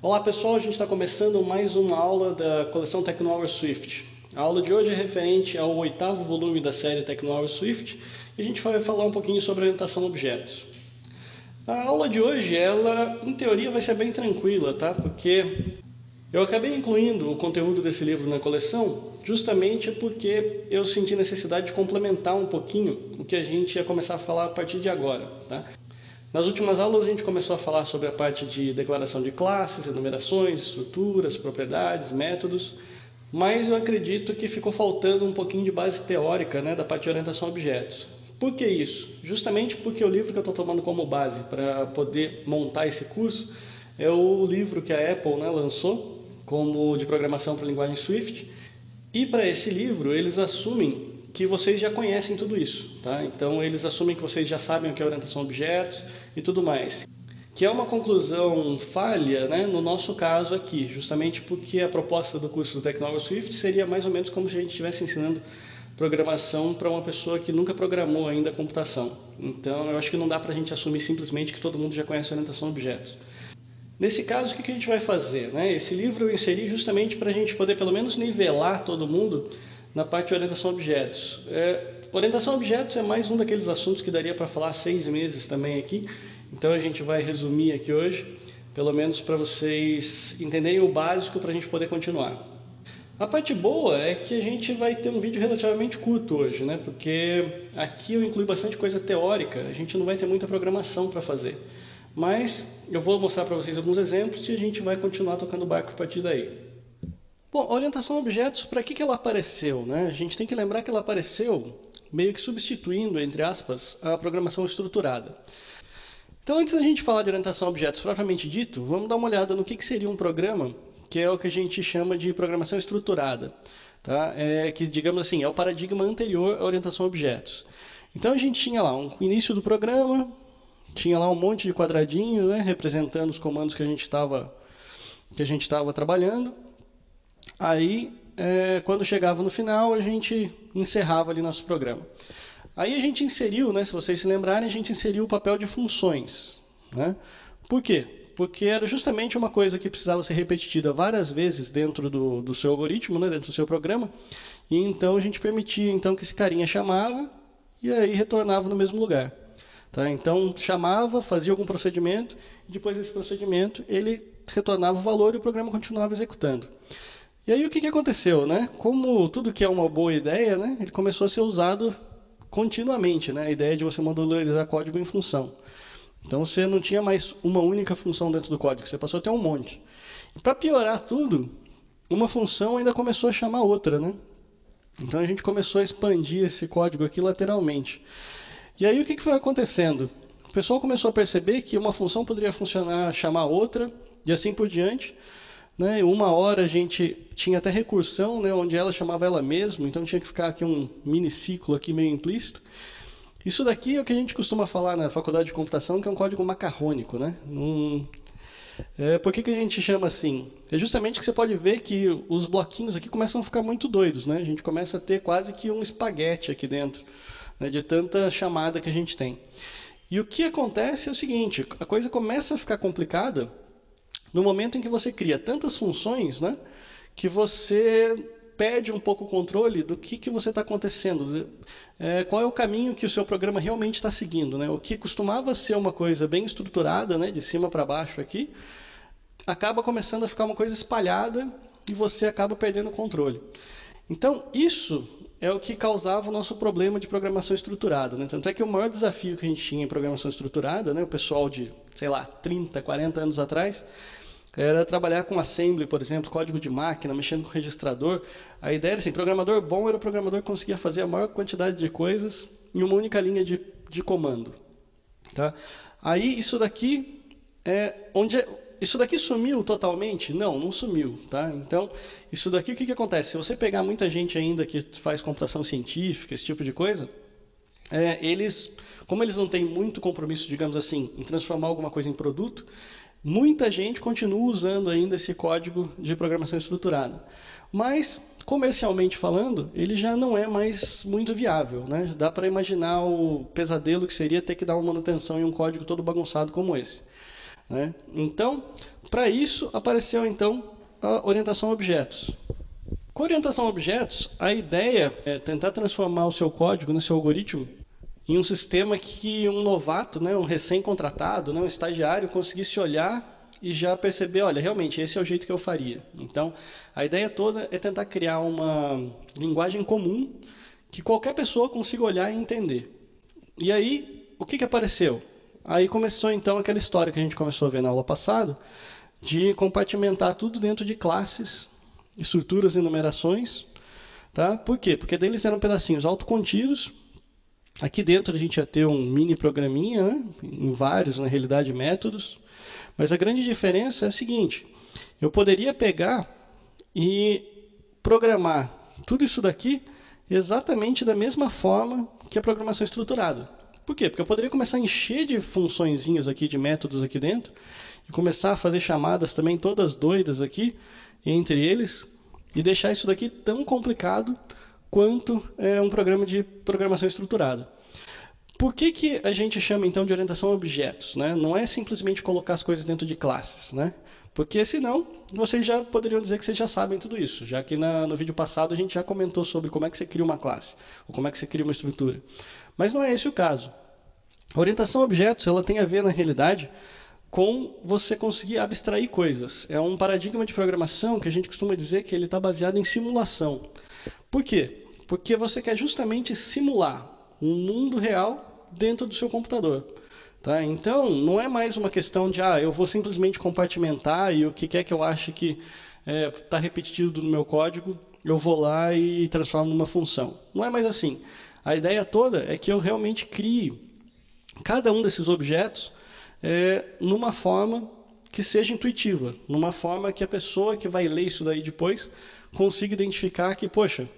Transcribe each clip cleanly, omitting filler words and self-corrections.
Olá pessoal, a gente está começando mais uma aula da coleção TecnoHour Swift. A aula de hoje é referente ao 8º volume da série TecnoHour Swift e a gente vai falar um pouquinho sobre orientação a objetos. A aula de hoje, ela em teoria vai ser bem tranquila, tá? Porque eu acabei incluindo o conteúdo desse livro na coleção justamente porque eu senti necessidade de complementar um pouquinho o que a gente ia começar a falar a partir de agora, tá? Nas últimas aulas a gente começou a falar sobre a parte de declaração de classes, enumerações, estruturas, propriedades, métodos, mas eu acredito que ficou faltando um pouquinho de base teórica, né, da parte de orientação a objetos. Por que isso? Justamente porque o livro que eu estou tomando como base para poder montar esse curso é o livro que a Apple, né, lançou como de programação para a linguagem Swift, e para esse livro eles assumem que vocês já conhecem tudo isso, tá? Então eles assumem que vocês já sabem o que é orientação a objetos e tudo mais. Que é uma conclusão falha, né, no nosso caso aqui, justamente porque a proposta do curso do TecnoHour Swift seria mais ou menos como se a gente estivesse ensinando programação para uma pessoa que nunca programou ainda computação. Então eu acho que não dá para a gente assumir simplesmente que todo mundo já conhece orientação a objetos. Nesse caso, o que a gente vai fazer, né? Esse livro eu inseri justamente para a gente poder pelo menos nivelar todo mundo na parte de orientação a objetos. Orientação a objetos é mais um daqueles assuntos que daria para falar 6 meses também aqui, então a gente vai resumir aqui hoje, pelo menos para vocês entenderem o básico para a gente poder continuar. A parte boa é que a gente vai ter um vídeo relativamente curto hoje, né? Porque aqui eu incluí bastante coisa teórica, a gente não vai ter muita programação para fazer. Mas eu vou mostrar para vocês alguns exemplos e a gente vai continuar tocando o barco a partir daí. Bom, a orientação a objetos, para que ela apareceu, né? A gente tem que lembrar que ela apareceu meio que substituindo, entre aspas, a programação estruturada. Então, antes da gente falar de orientação a objetos propriamente dito, vamos dar uma olhada no que seria um programa, que é o que a gente chama de programação estruturada, tá? Que, digamos assim, é o paradigma anterior à orientação a objetos. Então, a gente tinha lá um início do programa, tinha lá um monte de quadradinho, né, representando os comandos que a gente estava trabalhando. Aí, quando chegava no final, a gente encerrava ali nosso programa. Aí a gente inseriu, né, se vocês se lembrarem, a gente inseriu o papel de funções, né? Por quê? Porque era justamente uma coisa que precisava ser repetida várias vezes dentro do seu algoritmo, né, dentro do seu programa, e então a gente permitia então, que esse carinha chamava e aí retornava no mesmo lugar. Tá? Então chamava, fazia algum procedimento, e depois desse procedimento ele retornava o valor e o programa continuava executando. E aí o que aconteceu, né? Como tudo que é uma boa ideia, né, ele começou a ser usado continuamente, né? A ideia de você modularizar código em função. Então você não tinha mais uma única função dentro do código, você passou a ter um monte. E para piorar tudo, uma função ainda começou a chamar outra, né? Então a gente começou a expandir esse código aqui lateralmente. E aí o que foi acontecendo? O pessoal começou a perceber que uma função poderia funcionar, chamar outra, e assim por diante. Né? Uma hora a gente tinha até recursão, né, onde ela chamava ela mesma, então tinha que ficar aqui um mini ciclo aqui meio implícito. Isso daqui é o que a gente costuma falar na faculdade de computação, que é um código macarrônico. Né? Por que a gente chama assim? É justamente que você pode ver que os bloquinhos aqui começam a ficar muito doidos. Né? A gente começa a ter quase que um espaguete aqui dentro, né, de tanta chamada que a gente tem. E o que acontece é o seguinte, a coisa começa a ficar complicada no momento em que você cria tantas funções, né, que você perde um pouco o controle do que você está acontecendo. Qual é o caminho que o seu programa realmente está seguindo. Né? O que costumava ser uma coisa bem estruturada, né, de cima para baixo aqui, acaba começando a ficar uma coisa espalhada e você acaba perdendo o controle. Então, isso é o que causava o nosso problema de programação estruturada. Né? Tanto é que o maior desafio que a gente tinha em programação estruturada, né, o pessoal de, sei lá, 30, 40 anos atrás, era trabalhar com assembly, por exemplo, código de máquina, mexendo com registrador. A ideia era assim, programador bom era o programador que conseguia fazer a maior quantidade de coisas em uma única linha de comando. Tá? Aí isso daqui isso daqui sumiu totalmente? Não, não sumiu. Tá? Então, isso daqui o que acontece? Se você pegar muita gente ainda que faz computação científica, esse tipo de coisa, como eles não têm muito compromisso, digamos assim, em transformar alguma coisa em produto, muita gente continua usando ainda esse código de programação estruturada. Mas, comercialmente falando, ele já não é mais muito viável. Né? Dá para imaginar o pesadelo que seria ter que dar uma manutenção em um código todo bagunçado como esse. né? Então, para isso, apareceu então a orientação a objetos. Com orientação a objetos, a ideia é tentar transformar o seu código, no seu algoritmo, em um sistema que um novato, né, um recém-contratado, né, um estagiário, conseguisse olhar e já perceber, olha, realmente, esse é o jeito que eu faria. Então, a ideia toda é tentar criar uma linguagem comum que qualquer pessoa consiga olhar e entender. E aí, o que apareceu? Aí começou, então, aquela história que a gente começou a ver na aula passada, de compartimentar tudo dentro de classes, estruturas e numerações. Tá? Por quê? Porque deles eram pedacinhos autocontidos. Aqui dentro a gente ia ter um mini programinha, né? Em vários, na realidade, métodos. Mas a grande diferença é a seguinte: eu poderia pegar e programar tudo isso daqui exatamente da mesma forma que a programação estruturada. Por quê? Porque eu poderia começar a encher de funçõezinhas aqui, de métodos aqui dentro, e começar a fazer chamadas também todas doidas aqui, entre eles, e deixar isso daqui tão complicado quanto um programa de programação estruturada. Por que a gente chama então de orientação a objetos, né? Não é simplesmente colocar as coisas dentro de classes, né? Porque senão vocês já poderiam dizer que vocês já sabem tudo isso, já que no vídeo passado a gente já comentou sobre como é que você cria uma classe, ou como é que você cria uma estrutura. Mas não é esse o caso. A orientação a objetos ela tem a ver, na realidade, com você conseguir abstrair coisas. É um paradigma de programação que a gente costuma dizer que ele está baseado em simulação. Por quê? Porque você quer justamente simular um mundo real dentro do seu computador. Tá? Então, não é mais uma questão de eu vou simplesmente compartimentar e o que quer que eu ache que está repetido no meu código, eu vou lá e transformo numa função. Não é mais assim. A ideia toda é que eu realmente crie cada um desses objetos numa forma que seja intuitiva, numa forma que a pessoa que vai ler isso daí depois consiga identificar que, poxa,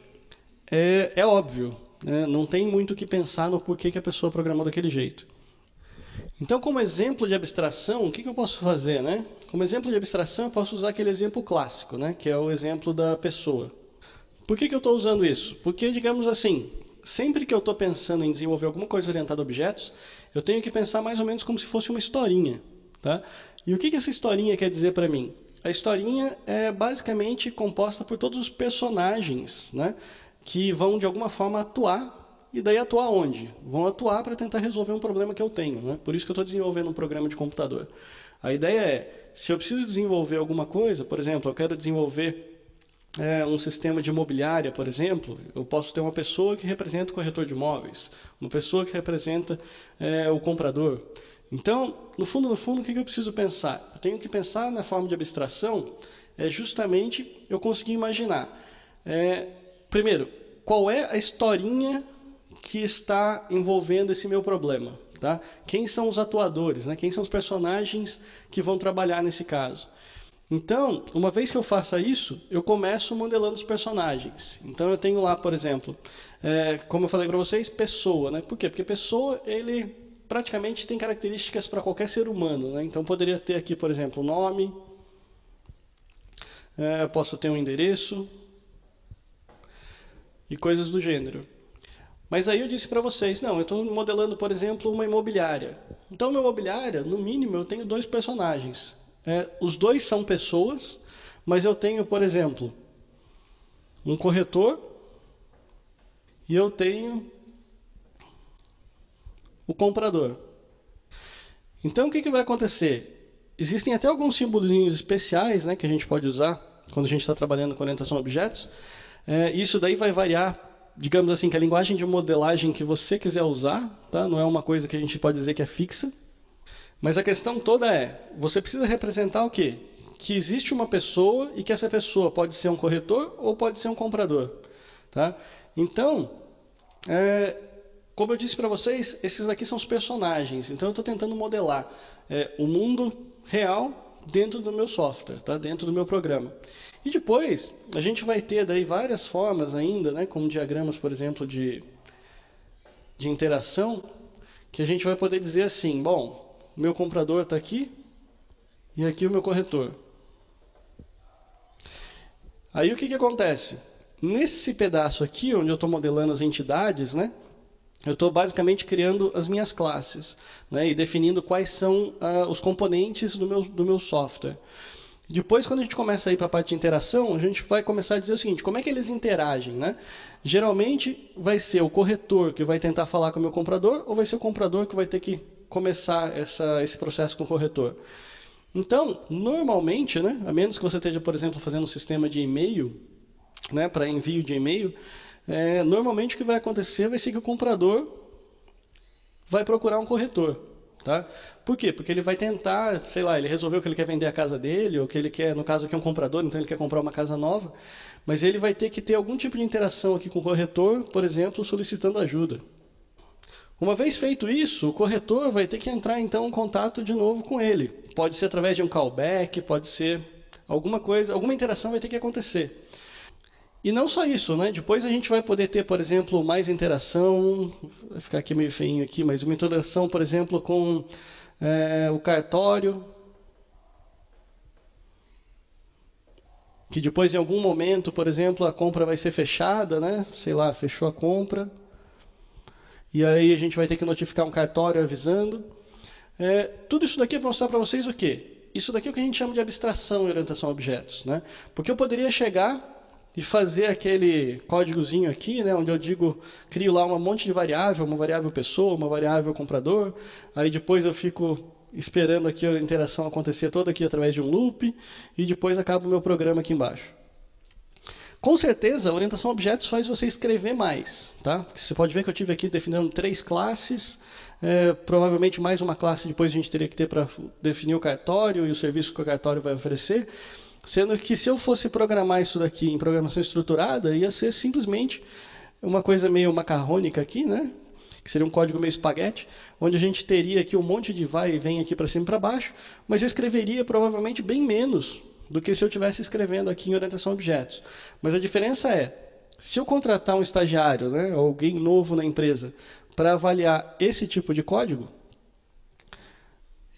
é óbvio, né? Não tem muito o que pensar no porquê que a pessoa programou daquele jeito. Então, como exemplo de abstração, o que eu posso fazer, né? Como exemplo de abstração, eu posso usar aquele exemplo clássico, né? Que é o exemplo da pessoa. Por que eu estou usando isso? Porque, digamos assim, sempre que eu estou pensando em desenvolver alguma coisa orientada a objetos, eu tenho que pensar mais ou menos como se fosse uma historinha. Tá? E o que essa historinha quer dizer para mim? A historinha é basicamente composta por todos os personagens, né? Que vão, de alguma forma, atuar. E daí atuar onde? Vão atuar para tentar resolver um problema que eu tenho. Né? Por isso que eu estou desenvolvendo um programa de computador. A ideia é, se eu preciso desenvolver alguma coisa, por exemplo, eu quero desenvolver um sistema de imobiliária, por exemplo, eu posso ter uma pessoa que representa o corretor de imóveis, uma pessoa que representa o comprador. Então, no fundo, o que eu preciso pensar? Eu tenho que pensar na forma de abstração, justamente eu conseguir imaginar. Primeiro, qual é a historinha que está envolvendo esse meu problema? Tá? Quem são os atuadores? Né? Quem são os personagens que vão trabalhar nesse caso? Então, uma vez que eu faça isso, eu começo modelando os personagens. Então, eu tenho lá, por exemplo, como eu falei para vocês, pessoa. Né? Por quê? Porque pessoa, ele praticamente tem características para qualquer ser humano. Né? Então, poderia ter aqui, por exemplo, nome, posso ter um endereço e coisas do gênero. Mas aí eu disse para vocês, não, eu estou modelando, por exemplo, uma imobiliária. Então, uma imobiliária, no mínimo, eu tenho dois personagens. Os dois são pessoas, mas eu tenho, por exemplo, um corretor e eu tenho o comprador. Então, o que vai acontecer? Existem até alguns símbolos especiais, né, que a gente pode usar quando a gente está trabalhando com orientação a objetos. Isso daí vai variar, digamos assim, que a linguagem de modelagem que você quiser usar, tá? Não é uma coisa que a gente pode dizer que é fixa. Mas a questão toda você precisa representar o quê? Que existe uma pessoa e que essa pessoa pode ser um corretor ou pode ser um comprador. Tá? Então, como eu disse para vocês, esses aqui são os personagens. Então, eu estou tentando modelar o mundo real dentro do meu software, tá? Dentro do meu programa. E depois, a gente vai ter daí várias formas ainda, né? Como diagramas, por exemplo, de interação, que a gente vai poder dizer assim, bom, o meu comprador está aqui e aqui o meu corretor. Aí o que acontece? Nesse pedaço aqui, onde eu estou modelando as entidades, né, eu estou basicamente criando as minhas classes, né, e definindo quais são os componentes do meu software. Depois, quando a gente começa a ir para a parte de interação, a gente vai começar a dizer o seguinte, como é que eles interagem, né? Geralmente vai ser o corretor que vai tentar falar com o meu comprador ou vai ser o comprador que vai ter que começar esse processo com o corretor. Então, normalmente, né, a menos que você esteja, por exemplo, fazendo um sistema de e-mail, né, para envio de e-mail, normalmente o que vai acontecer vai ser que o comprador vai procurar um corretor. Tá? Por quê? Porque ele vai tentar, sei lá, ele resolveu que ele quer vender a casa dele, ou que ele quer, no caso aqui é um comprador, então ele quer comprar uma casa nova, mas ele vai ter que ter algum tipo de interação aqui com o corretor, por exemplo, solicitando ajuda. Uma vez feito isso, o corretor vai ter que entrar então em contato de novo com ele. Pode ser através de um callback, pode ser alguma coisa, alguma interação vai ter que acontecer. E não só isso, né? Depois a gente vai poder ter, por exemplo, mais interação, vai ficar aqui meio feinho aqui, mas uma interação, por exemplo, com o cartório, que depois em algum momento, por exemplo, a compra vai ser fechada, né? Sei lá, fechou a compra, e aí a gente vai ter que notificar um cartório avisando. Tudo isso daqui é para mostrar para vocês o quê? Isso daqui é o que a gente chama de abstração em orientação a objetos, né? Porque eu poderia chegar e fazer aquele códigozinho aqui, né, onde eu digo, crio lá um monte de variável, uma variável pessoa, uma variável comprador, aí depois eu fico esperando aqui a interação acontecer toda aqui através de um loop, e depois acaba o meu programa aqui embaixo. Com certeza, a orientação a objetos faz você escrever mais, tá? Porque você pode ver que eu tive aqui definindo 3 classes, provavelmente mais uma classe depois a gente teria que ter para definir o cartório e o serviço que o cartório vai oferecer. Sendo que se eu fosse programar isso daqui em programação estruturada, ia ser simplesmente uma coisa meio macarrônica aqui, né? Que seria um código meio espaguete, onde a gente teria aqui um monte de vai e vem aqui para cima e para baixo, mas eu escreveria provavelmente bem menos do que se eu estivesse escrevendo aqui em orientação a objetos. Mas a diferença é, se eu contratar um estagiário, né, alguém novo na empresa, para avaliar esse tipo de código,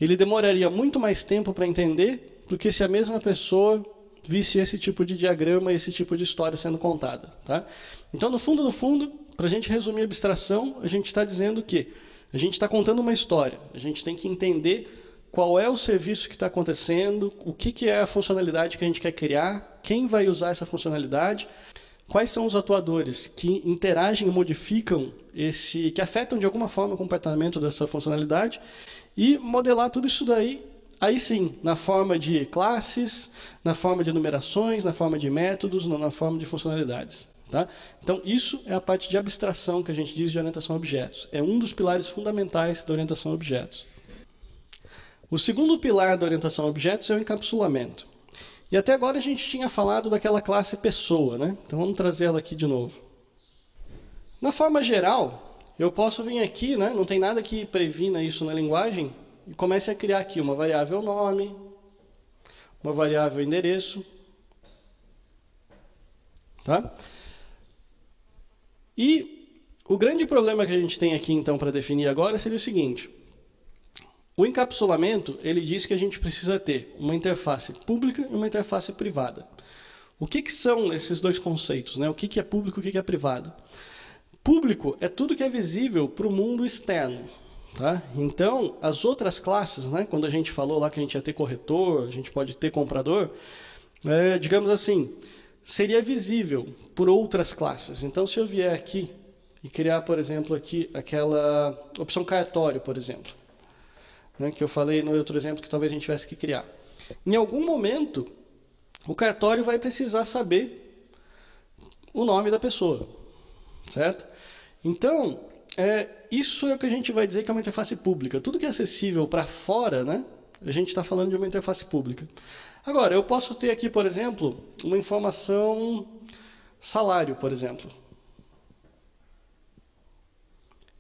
ele demoraria muito mais tempo para entender do que se a mesma pessoa visse esse tipo de diagrama, esse tipo de história sendo contada. Tá? Então, no fundo, para a gente resumir a abstração, a gente está dizendo que a gente está contando uma história, a gente tem que entender qual é o serviço que está acontecendo, o que é a funcionalidade que a gente quer criar, quem vai usar essa funcionalidade, quais são os atuadores que interagem e modificam que afetam de alguma forma o comportamento dessa funcionalidade, e modelar tudo isso daí, aí sim, na forma de classes, na forma de numerações, na forma de métodos, na forma de funcionalidades. Tá? Então, isso é a parte de abstração que a gente diz de orientação a objetos. É um dos pilares fundamentais da orientação a objetos. O segundo pilar da orientação a objetos é o encapsulamento. E até agora a gente tinha falado daquela classe pessoa, né? Então vamos trazer ela aqui de novo. Na forma geral, eu posso vir aqui, né? Não tem nada que previna isso na linguagem, e comece a criar aqui uma variável nome, uma variável endereço. Tá? E o grande problema que a gente tem aqui, então, para definir agora seria o seguinte. O encapsulamento, ele diz que a gente precisa ter uma interface pública e uma interface privada. O que são esses dois conceitos, né? O que é público e o que é privado? Público é tudo que é visível para o mundo externo. Tá? Então, as outras classes, né? Quando a gente falou lá que a gente ia ter corretor, a gente pode ter comprador, digamos assim, seria visível por outras classes. Então, se eu vier aqui e criar, por exemplo, aqui aquela opção cartório, por exemplo, né, que eu falei no outro exemplo que talvez a gente tivesse que criar. Em algum momento, o cartório vai precisar saber o nome da pessoa, certo? Então, isso é o que a gente vai dizer que é uma interface pública. Tudo que é acessível para fora, né, a gente está falando de uma interface pública. Agora, eu posso ter aqui, por exemplo, uma informação salário, por exemplo.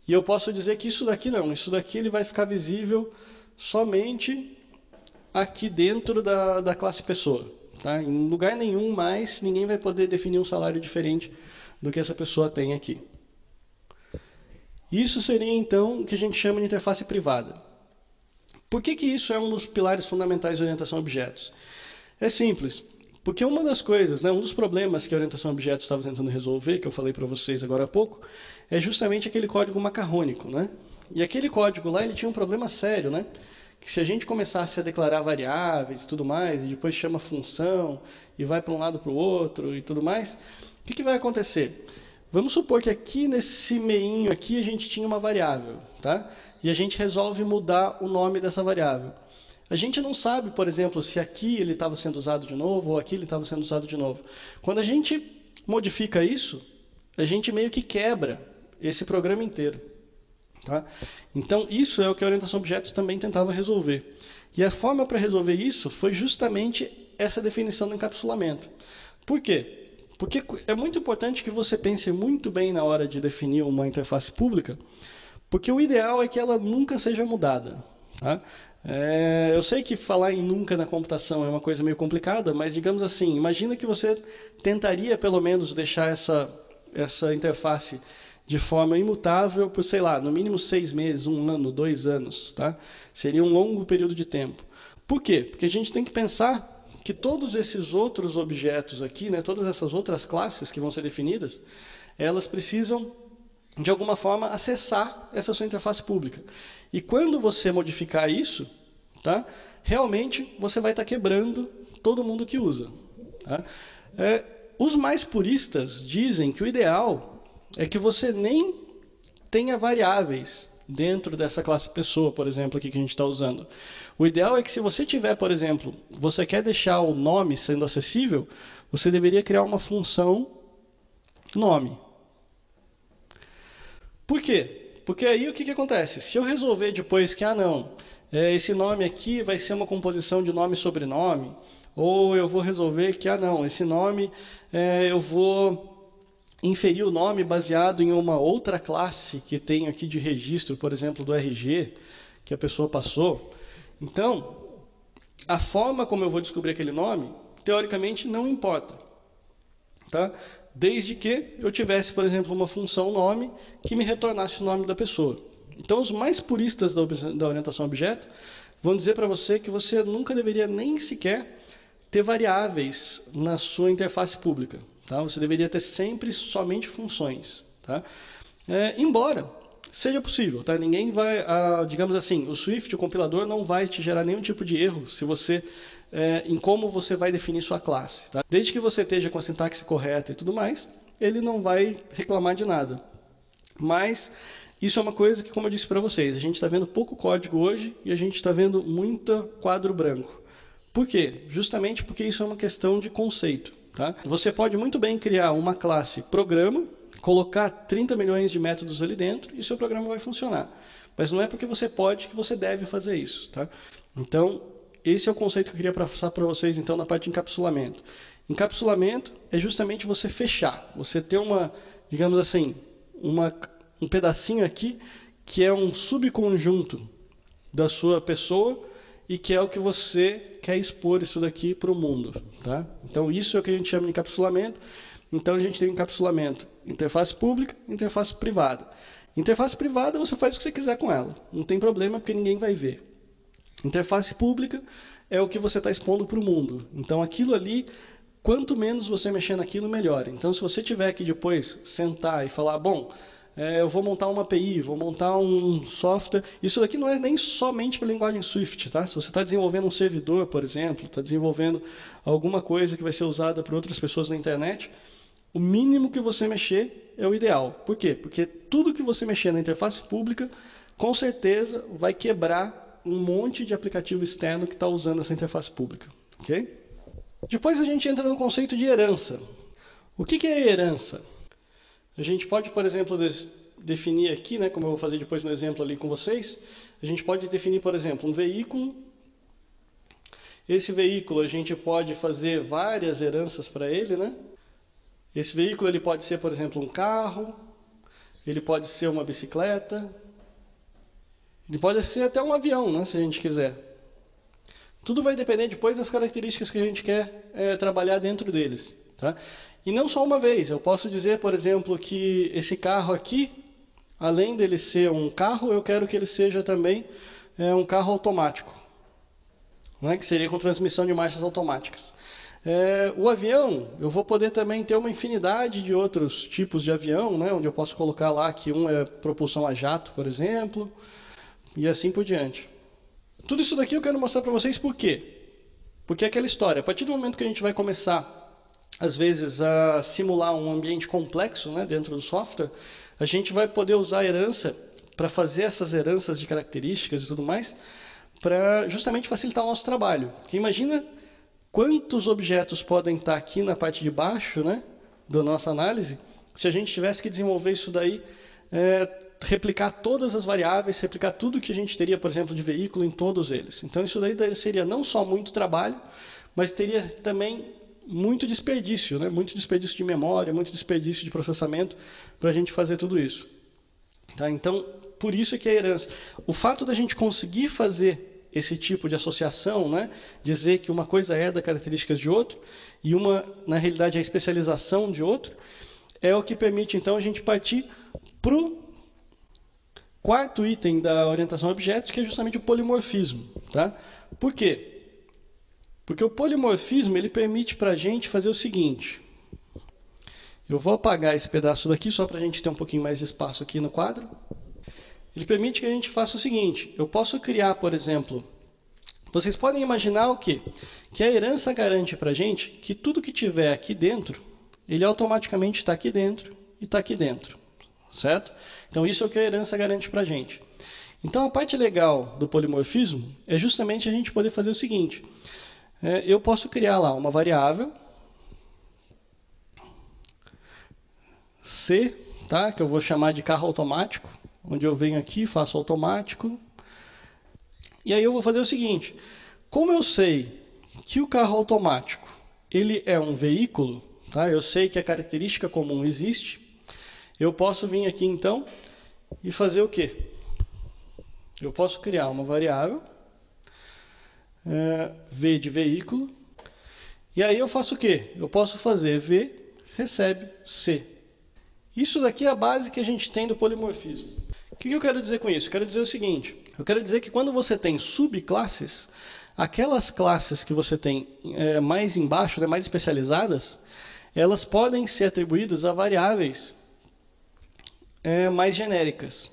E eu posso dizer que isso daqui não, isso daqui ele vai ficar visível somente aqui dentro da classe pessoa. Tá? Em lugar nenhum mais, ninguém vai poder definir um salário diferente do que essa pessoa tem aqui. Isso seria, então, o que a gente chama de interface privada. Por que isso é um dos pilares fundamentais de orientação a objetos? É simples. Porque uma das coisas, né, um dos problemas que a orientação a objetos estava tentando resolver, que eu falei para vocês agora há pouco, é justamente aquele código macarrônico, né? E aquele código lá, ele tinha um problema sério, né? Que se a gente começasse a declarar variáveis e tudo mais, e depois chama função, e vai para um lado para o outro e tudo mais, o que vai acontecer? Vamos supor que aqui nesse meinho aqui a gente tinha uma variável, tá? E a gente resolve mudar o nome dessa variável. A gente não sabe, por exemplo, se aqui ele estava sendo usado de novo ou aqui ele estava sendo usado de novo. Quando a gente modifica isso, a gente meio que quebra esse programa inteiro. Tá? Então, isso é o que a orientação a objetos também tentava resolver. E a forma para resolver isso foi justamente essa definição do encapsulamento. Por quê? Porque é muito importante que você pense muito bem na hora de definir uma interface pública, porque o ideal é que ela nunca seja mudada. Tá? Eu sei que falar em nunca na computação é uma coisa meio complicada, mas digamos assim, imagina que você tentaria pelo menos deixar essa interface de forma imutável por, sei lá, no mínimo 6 meses, 1 ano, 2 anos. Tá? Seria um longo período de tempo. Por quê? Porque a gente tem que pensar que todos esses outros objetos aqui, né, todas essas outras classes que vão ser definidas, elas precisam de alguma forma acessar essa sua interface pública. E quando você modificar isso, tá, realmente você vai estar quebrando todo mundo que usa. Tá? Os mais puristas dizem que o ideal é que você nem tenha variáveis dentro dessa classe pessoa, por exemplo, aqui que a gente está usando. O ideal é que se você tiver, por exemplo, você quer deixar o nome sendo acessível, você deveria criar uma função nome. Por quê? Porque aí o que acontece? Se eu resolver depois que, esse nome aqui vai ser uma composição de nome e sobrenome, ou eu vou resolver que, esse nome eu vou inferir o nome baseado em uma outra classe que tenho aqui de registro, por exemplo, do RG, que a pessoa passou. Então, a forma como eu vou descobrir aquele nome, teoricamente, não importa. Tá? Desde que eu tivesse, por exemplo, uma função nome que me retornasse o nome da pessoa. Então, os mais puristas da orientação a objeto vão dizer para você que você nunca deveria nem sequer ter variáveis na sua interface pública. Tá? Você deveria ter sempre somente funções. Tá? Embora seja possível, tá? Ninguém vai, digamos assim, o Swift, o compilador, não vai te gerar nenhum tipo de erro se você em como você vai definir sua classe. Tá? Desde que você esteja com a sintaxe correta e tudo mais, ele não vai reclamar de nada. Mas isso é uma coisa que, como eu disse para vocês, a gente está vendo pouco código hoje e a gente está vendo muito quadro branco. Por quê? Justamente porque isso é uma questão de conceito. Tá? Você pode muito bem criar uma classe programa, colocar 30 milhões de métodos ali dentro e seu programa vai funcionar. Mas não é porque você pode que você deve fazer isso. Tá? Então, esse é o conceito que eu queria passar para vocês, então, na parte de encapsulamento. Encapsulamento é justamente você fechar. Você ter digamos assim, um pedacinho aqui que é um subconjunto da sua pessoa e que é o que você quer expor isso daqui para o mundo. Tá? Então, isso é o que a gente chama de encapsulamento. Então, a gente tem encapsulamento interface pública e interface privada. Interface privada, você faz o que você quiser com ela. Não tem problema, porque ninguém vai ver. Interface pública é o que você está expondo para o mundo. Então, aquilo ali, quanto menos você mexer naquilo, melhor. Então, se você tiver que depois sentar e falar, bom, eu vou montar uma API, vou montar um software. Isso daqui não é nem somente para a linguagem Swift. Tá? Se você está desenvolvendo um servidor, por exemplo, está desenvolvendo alguma coisa que vai ser usada por outras pessoas na internet, o mínimo que você mexer é o ideal. Por quê? Porque tudo que você mexer na interface pública, com certeza vai quebrar um monte de aplicativo externo que está usando essa interface pública. Okay? Depois a gente entra no conceito de herança. O que é herança? A gente pode, por exemplo, definir aqui, né, como eu vou fazer depois no exemplo ali com vocês, a gente pode definir, por exemplo, um veículo. Esse veículo a gente pode fazer várias heranças para ele. Né? Esse veículo ele pode ser, por exemplo, um carro, ele pode ser uma bicicleta, ele pode ser até um avião, né, se a gente quiser. Tudo vai depender depois das características que a gente quer trabalhar dentro deles. Tá? E não só uma vez. Eu posso dizer, por exemplo, que esse carro aqui, além dele ser um carro, eu quero que ele seja também um carro automático. Né? Que seria com transmissão de marchas automáticas. O avião, eu vou poder também ter uma infinidade de outros tipos de avião, né, onde eu posso colocar lá que um é propulsão a jato, por exemplo, e assim por diante. Tudo isso daqui eu quero mostrar para vocês por quê? Porque é aquela história, a partir do momento que a gente vai começar, às vezes, a simular um ambiente complexo, né, dentro do software, a gente vai poder usar a herança para fazer essas heranças de características e tudo mais, para justamente facilitar o nosso trabalho. Porque imagina quantos objetos podem estar aqui na parte de baixo, né, da nossa análise, se a gente tivesse que desenvolver isso daí, replicar todas as variáveis, replicar tudo que a gente teria, por exemplo, de veículo em todos eles. Então isso daí seria não só muito trabalho, mas teria também muito desperdício, né? Muito desperdício de memória, muito desperdício de processamento para a gente fazer tudo isso. Tá? Então, por isso é que a herança... O fato da gente conseguir fazer esse tipo de associação, né? Dizer que uma coisa é da características de outro e uma, na realidade, é a especialização de outro, é o que permite, então, a gente partir para o quarto item da orientação a objetos, que é justamente o polimorfismo. Tá? Por quê? Porque o polimorfismo ele permite para a gente fazer o seguinte. Eu vou apagar esse pedaço daqui, só para a gente ter um pouquinho mais de espaço aqui no quadro. Ele permite que a gente faça o seguinte. Eu posso criar, por exemplo... Vocês podem imaginar o quê? Que a herança garante para a gente que tudo que tiver aqui dentro, ele automaticamente está aqui dentro e está aqui dentro. Certo? Então, isso é o que a herança garante para a gente. Então, a parte legal do polimorfismo é justamente a gente poder fazer o seguinte. Eu posso criar lá uma variável C, tá? Que eu vou chamar de carro automático, onde eu venho aqui, faço automático. E aí eu vou fazer o seguinte. Como eu sei que o carro automático ele é um veículo, tá? Eu sei que a característica comum existe. Eu posso vir aqui, então, e fazer o quê? Eu posso criar uma variável, V de veículo, e aí eu faço o quê? Eu posso fazer V recebe C. Isso daqui é a base que a gente tem do polimorfismo. O que eu quero dizer com isso? Eu quero dizer o seguinte, eu quero dizer que quando você tem subclasses, aquelas classes que você tem mais embaixo, né, mais especializadas, elas podem ser atribuídas a variáveis mais genéricas.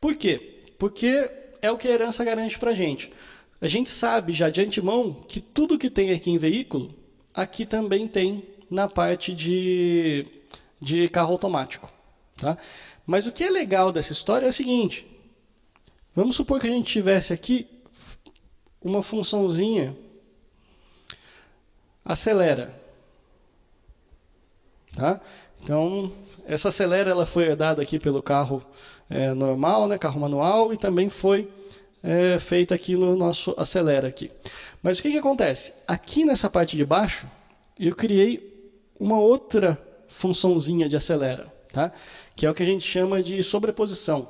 Por quê? Porque é o que a herança garante para a gente. A gente sabe já de antemão que tudo que tem aqui em veículo, aqui também tem na parte de carro automático. Tá? Mas o que é legal dessa história é o seguinte. Vamos supor que a gente tivesse aqui uma funçãozinha acelera. Tá? Então, essa acelera ela foi dada aqui pelo carro normal, né, carro manual, e também foi feita aqui no nosso acelera aqui. Mas o que acontece? Aqui nessa parte de baixo, eu criei uma outra funçãozinha de acelera, tá? Que é o que a gente chama de sobreposição.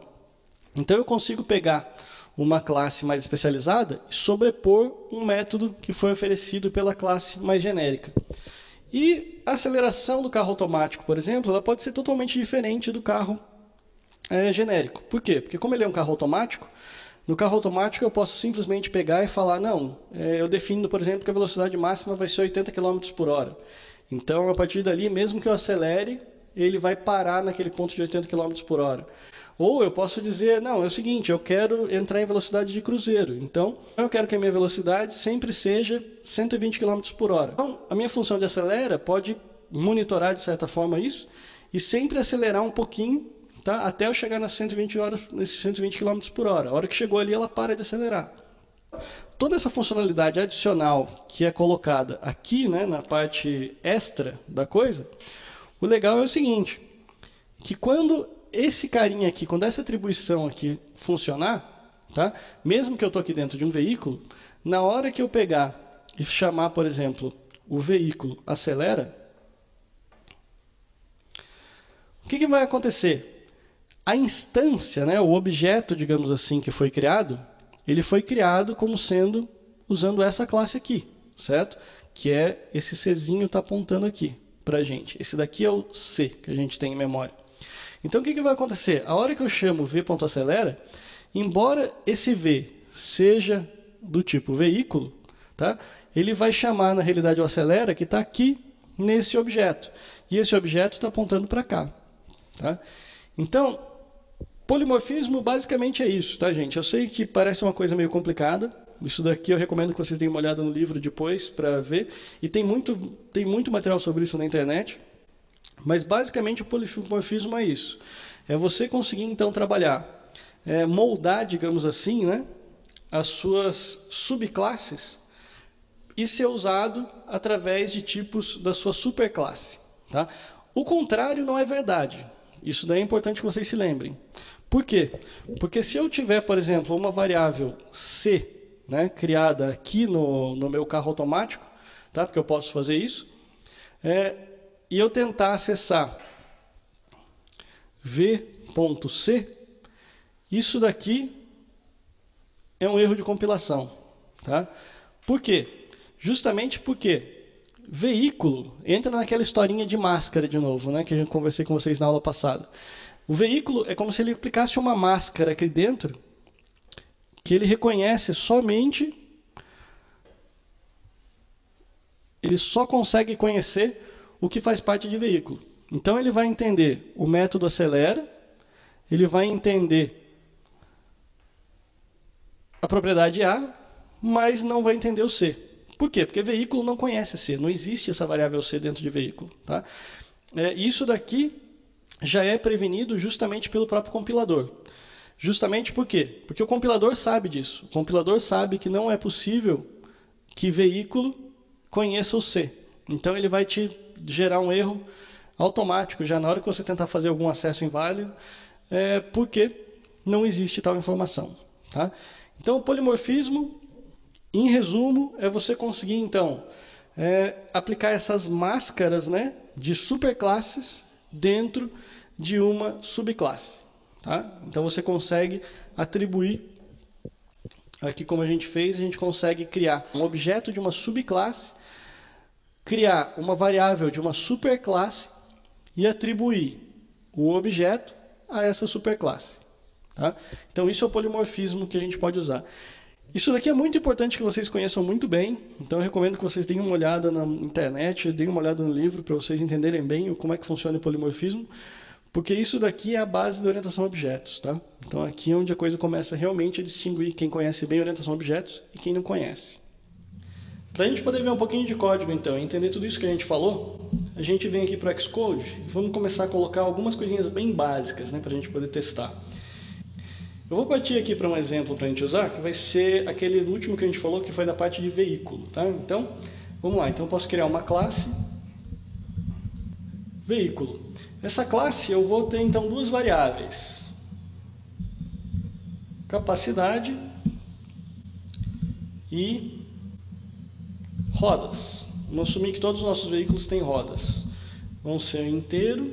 Então eu consigo pegar uma classe mais especializada e sobrepor um método que foi oferecido pela classe mais genérica. E a aceleração do carro automático, por exemplo, ela pode ser totalmente diferente do carro genérico. Por quê? Porque como ele é um carro automático, no carro automático eu posso simplesmente pegar e falar, não, eu defino, por exemplo, que a velocidade máxima vai ser 80 km por hora. Então, a partir dali, mesmo que eu acelere, ele vai parar naquele ponto de 80 km por hora. Ou eu posso dizer, não, é o seguinte, eu quero entrar em velocidade de cruzeiro. Então, eu quero que a minha velocidade sempre seja 120 km por hora. Então, a minha função de acelera pode monitorar, de certa forma, isso e sempre acelerar um pouquinho, tá? Até eu chegar nas 120 km por hora. A hora que chegou ali, ela para de acelerar. Toda essa funcionalidade adicional que é colocada aqui, né, na parte extra da coisa, o legal é o seguinte, que quando esse carinha aqui, quando essa atribuição aqui funcionar, tá, mesmo que eu estou aqui dentro de um veículo, na hora que eu pegar e chamar, por exemplo, o veículo acelera, o que vai acontecer? A instância, né, o objeto, digamos assim, que foi criado, ele foi criado como sendo, usando essa classe aqui, certo? Que é esse Czinho está apontando aqui para a gente. Esse daqui é o C que a gente tem em memória. Então, o que vai acontecer? A hora que eu chamo v.acelera, embora esse v seja do tipo veículo, tá? Ele vai chamar, na realidade, o acelera que está aqui nesse objeto. E esse objeto está apontando para cá. Tá? Então, polimorfismo basicamente é isso, tá, gente? Eu sei que parece uma coisa meio complicada. Isso daqui eu recomendo que vocês deem uma olhada no livro depois para ver. E tem muito material sobre isso na internet. Mas basicamente o polimorfismo é isso. É você conseguir então trabalhar, moldar, digamos assim, né, as suas subclasses e ser usado através de tipos da sua superclasse. Tá? O contrário não é verdade. Isso daí é importante que vocês se lembrem. Por quê? Porque se eu tiver, por exemplo, uma variável C, né, criada aqui no meu carro automático, tá? Porque eu posso fazer isso, e eu tentar acessar v.c, isso daqui é um erro de compilação. Tá? Por quê? Justamente porque veículo entra naquela historinha de máscara de novo, né, que eu conversei com vocês na aula passada. O veículo é como se ele aplicasse uma máscara aqui dentro, que ele reconhece somente, ele só consegue conhecer o que faz parte de veículo. Então ele vai entender o método acelera, ele vai entender a propriedade A, mas não vai entender o C. Por quê? Porque veículo não conhece C, não existe essa variável C dentro de veículo. Tá? Isso daqui já é prevenido justamente pelo próprio compilador. Justamente por quê? Porque o compilador sabe disso. O compilador sabe que não é possível que veículo conheça o C. Então ele vai te gerar um erro automático já na hora que você tentar fazer algum acesso inválido, porque não existe tal informação. Tá? Então o polimorfismo, em resumo, é você conseguir então aplicar essas máscaras, né, de superclasses dentro de uma subclasse. Tá? Então você consegue atribuir, aqui como a gente consegue criar um objeto de uma subclasse, criar uma variável de uma superclasse e atribuir o objeto a essa superclasse. Tá? Então isso é o polimorfismo que a gente pode usar. Isso daqui é muito importante que vocês conheçam muito bem, então eu recomendo que vocês deem uma olhada na internet, deem uma olhada no livro para vocês entenderem bem como é que funciona o polimorfismo, porque isso daqui é a base da orientação a objetos. Tá? Então aqui é onde a coisa começa realmente a distinguir quem conhece bem a orientação a objetos e quem não conhece. Para a gente poder ver um pouquinho de código então e entender tudo isso que a gente falou, a gente vem aqui para o Xcode e vamos começar a colocar algumas coisinhas bem básicas, né, para a gente poder testar. Eu vou partir aqui para um exemplo para a gente usar, que vai ser aquele último que a gente falou, que foi da parte de veículo. Tá? Então, vamos lá. Então, eu posso criar uma classe veículo. Essa classe eu vou ter então duas variáveis. Capacidade e rodas. Vamos assumir que todos os nossos veículos têm rodas. Vão ser inteiro.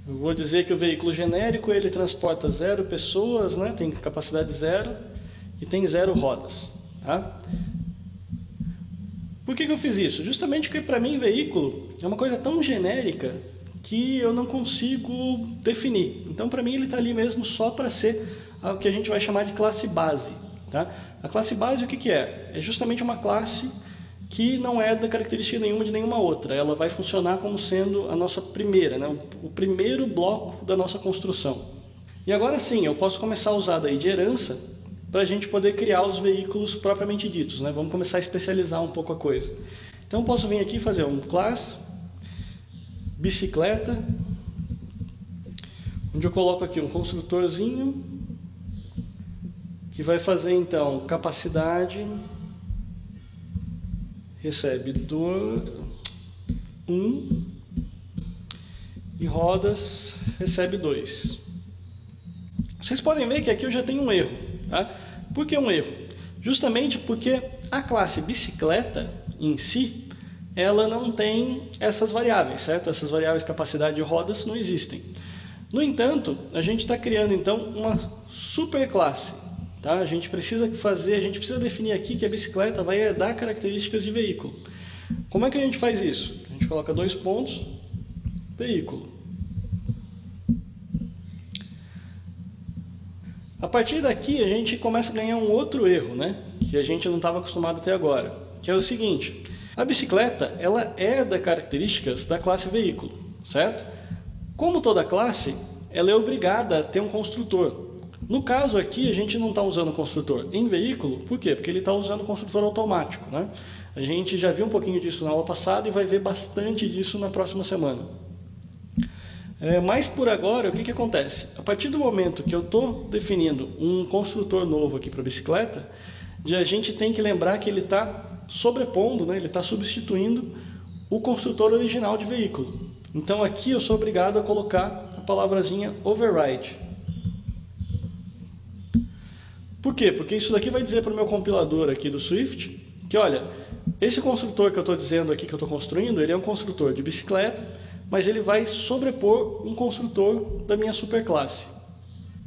Eu vou dizer que o veículo genérico ele transporta 0 pessoas, né? Tem capacidade 0 e tem 0 rodas. Tá? Por que eu fiz isso? Justamente porque para mim veículo é uma coisa tão genérica que eu não consigo definir. Então para mim ele está ali mesmo só para ser o que a gente vai chamar de classe base. Tá? A classe base o que é? É justamente uma classe que não é da característica nenhuma de nenhuma outra. Ela vai funcionar como sendo a nossa primeira, né? O primeiro bloco da nossa construção. E agora sim, eu posso começar a usar daí de herança para a gente poder criar os veículos propriamente ditos. Né? Vamos começar a especializar um pouco a coisa. Então eu posso vir aqui e fazer um class bicicleta, onde eu coloco aqui um construtorzinho que vai fazer então capacidade recebe 1 e rodas recebe 2. Vocês podem ver que aqui eu já tenho um erro. Tá? Por que um erro? Justamente porque a classe bicicleta em si, ela não tem essas variáveis, certo? Essas variáveis capacidade e rodas não existem. No entanto, a gente está criando então uma superclasse. Tá? A gente precisa definir aqui que a bicicleta vai herdar características de veículo. Como é que a gente faz isso? A gente coloca 2 pontos, veículo. partir daqui a gente começa a ganhar um outro erro, né? Que a gente não estava acostumado até agora, que é o seguinte: a bicicleta ela é das características da classe veículo, certo? Como toda classe, ela é obrigada a ter um construtor. No caso aqui, a gente não está usando construtor em veículo, por quê? Porque ele está usando construtor automático, né? A gente já viu um pouquinho disso na aula passada e vai ver bastante disso na próxima semana. Mas por agora, o que acontece? A partir do momento que eu estou definindo um construtor novo aqui para a bicicleta, a gente tem que lembrar que ele está sobrepondo, né? Ele está substituindo o construtor original de veículo. Então aqui eu sou obrigado a colocar a palavrazinha override. Por quê? Porque isso daqui vai dizer para o meu compilador aqui do Swift que, olha, esse construtor que eu estou dizendo aqui que eu estou construindo, ele é um construtor de bicicleta, mas ele vai sobrepor um construtor da minha superclasse.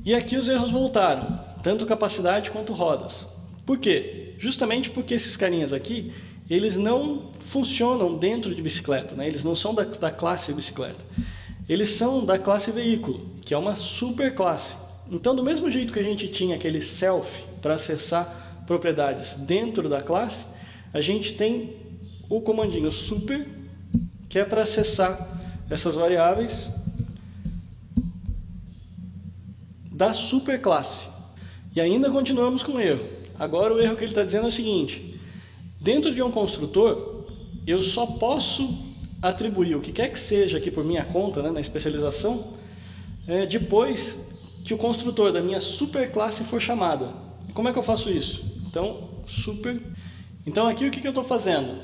E aqui os erros voltaram, tanto capacidade quanto rodas. Por quê? Justamente porque esses carinhas aqui, eles não funcionam dentro de bicicleta, né? Eles não são da classe bicicleta. Eles são da classe veículo, que é uma superclasse. Então, do mesmo jeito que a gente tinha aquele self para acessar propriedades dentro da classe, a gente tem o comandinho super, que é para acessar essas variáveis da superclasse. E ainda continuamos com o erro. Agora o erro que ele está dizendo é o seguinte: dentro de um construtor, eu só posso atribuir o que quer que seja aqui por minha conta, né, na especialização, depois que o construtor da minha superclasse for chamado. E como é que eu faço isso? Então, super. Então aqui o que eu estou fazendo?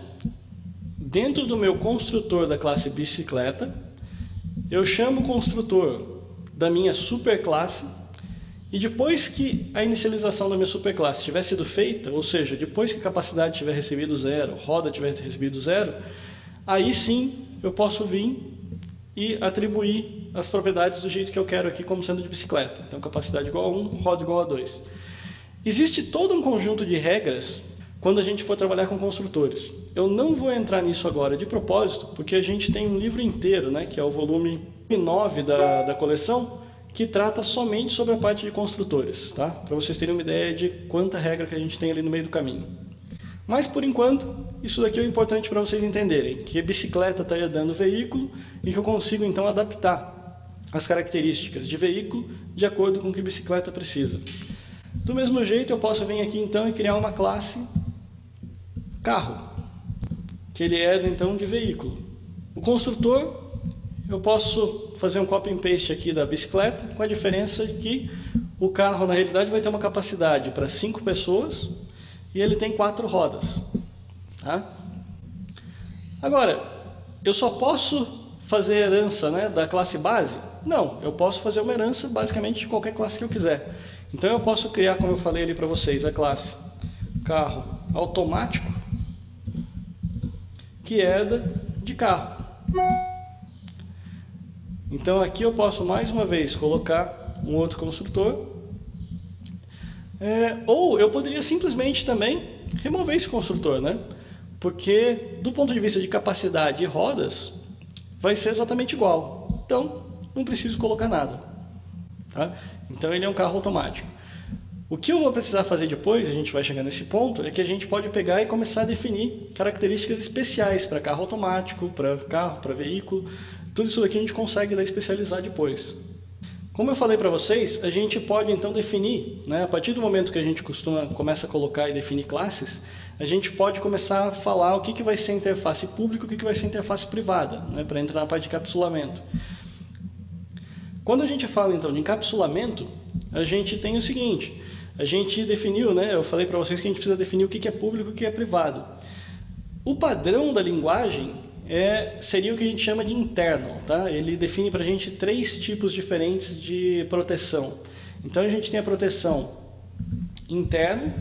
Dentro do meu construtor da classe bicicleta, eu chamo o construtor da minha superclasse e depois que a inicialização da minha superclasse tiver sido feita, ou seja, depois que a capacidade tiver recebido 0, roda tiver recebido 0, aí sim eu posso vir e atribuir as propriedades do jeito que eu quero aqui como sendo de bicicleta. Então capacidade igual a 1, roda igual a 2. Existe todo um conjunto de regras quando a gente for trabalhar com construtores. Eu não vou entrar nisso agora de propósito, porque a gente tem um livro inteiro, né, que é o volume 9 da coleção, que trata somente sobre a parte de construtores, tá? Para vocês terem uma ideia de quanta regra que a gente tem ali no meio do caminho. Mas, por enquanto, isso daqui é importante para vocês entenderem, que a bicicleta está herdando o veículo e que eu consigo, então, adaptar as características de veículo de acordo com o que a bicicleta precisa. Do mesmo jeito, eu posso vir aqui, então, e criar uma classe carro, que ele herda, então, de veículo. O construtor, eu posso fazer um copy and paste aqui da bicicleta, com a diferença de que o carro, na realidade, vai ter uma capacidade para 5 pessoas e ele tem 4 rodas. Tá? Agora, eu só posso fazer herança, né, da classe base? Não, eu posso fazer uma herança basicamente de qualquer classe que eu quiser. Então eu posso criar, como eu falei ali para vocês, a classe carro automático, que herda de carro. Então aqui eu posso mais uma vez colocar um outro construtor, ou eu poderia simplesmente também remover esse construtor, né? Porque do ponto de vista de capacidade e rodas vai ser exatamente igual, então não preciso colocar nada, tá? Então ele é um carro automático. O que eu vou precisar fazer depois, a gente vai chegar nesse ponto, é que a gente pode pegar e começar a definir características especiais para carro automático, para carro, para veículo. Tudo isso daqui a gente consegue daí especializar depois. Como eu falei para vocês, a gente pode então definir, né, a partir do momento que a gente começa a colocar e definir classes, a gente pode começar a falar o que vai ser interface pública e o que vai ser interface privada, né, para entrar na parte de encapsulamento. Quando a gente fala então de encapsulamento, a gente tem o seguinte: a gente definiu, né, eu falei para vocês que a gente precisa definir o que é público e o que é privado. O padrão da linguagem seria o que a gente chama de internal, tá? Ele define para a gente 3 tipos diferentes de proteção. Então a gente tem a proteção interna,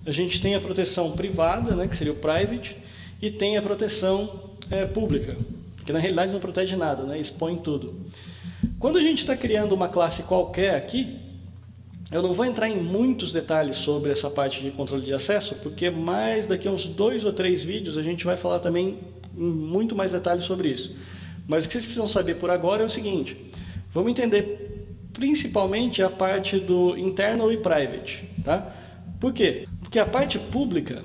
a gente tem a proteção privada, né, que seria o private, e tem a proteção pública, que na realidade não protege nada, né, expõe tudo. Quando a gente está criando uma classe qualquer aqui, eu não vou entrar em muitos detalhes sobre essa parte de controle de acesso, porque mais daqui a uns 2 ou 3 vídeos a gente vai falar também em muito mais detalhes sobre isso. Mas o que vocês precisam saber por agora é o seguinte: vamos entender principalmente a parte do internal e private, tá? Por quê? Porque a parte pública,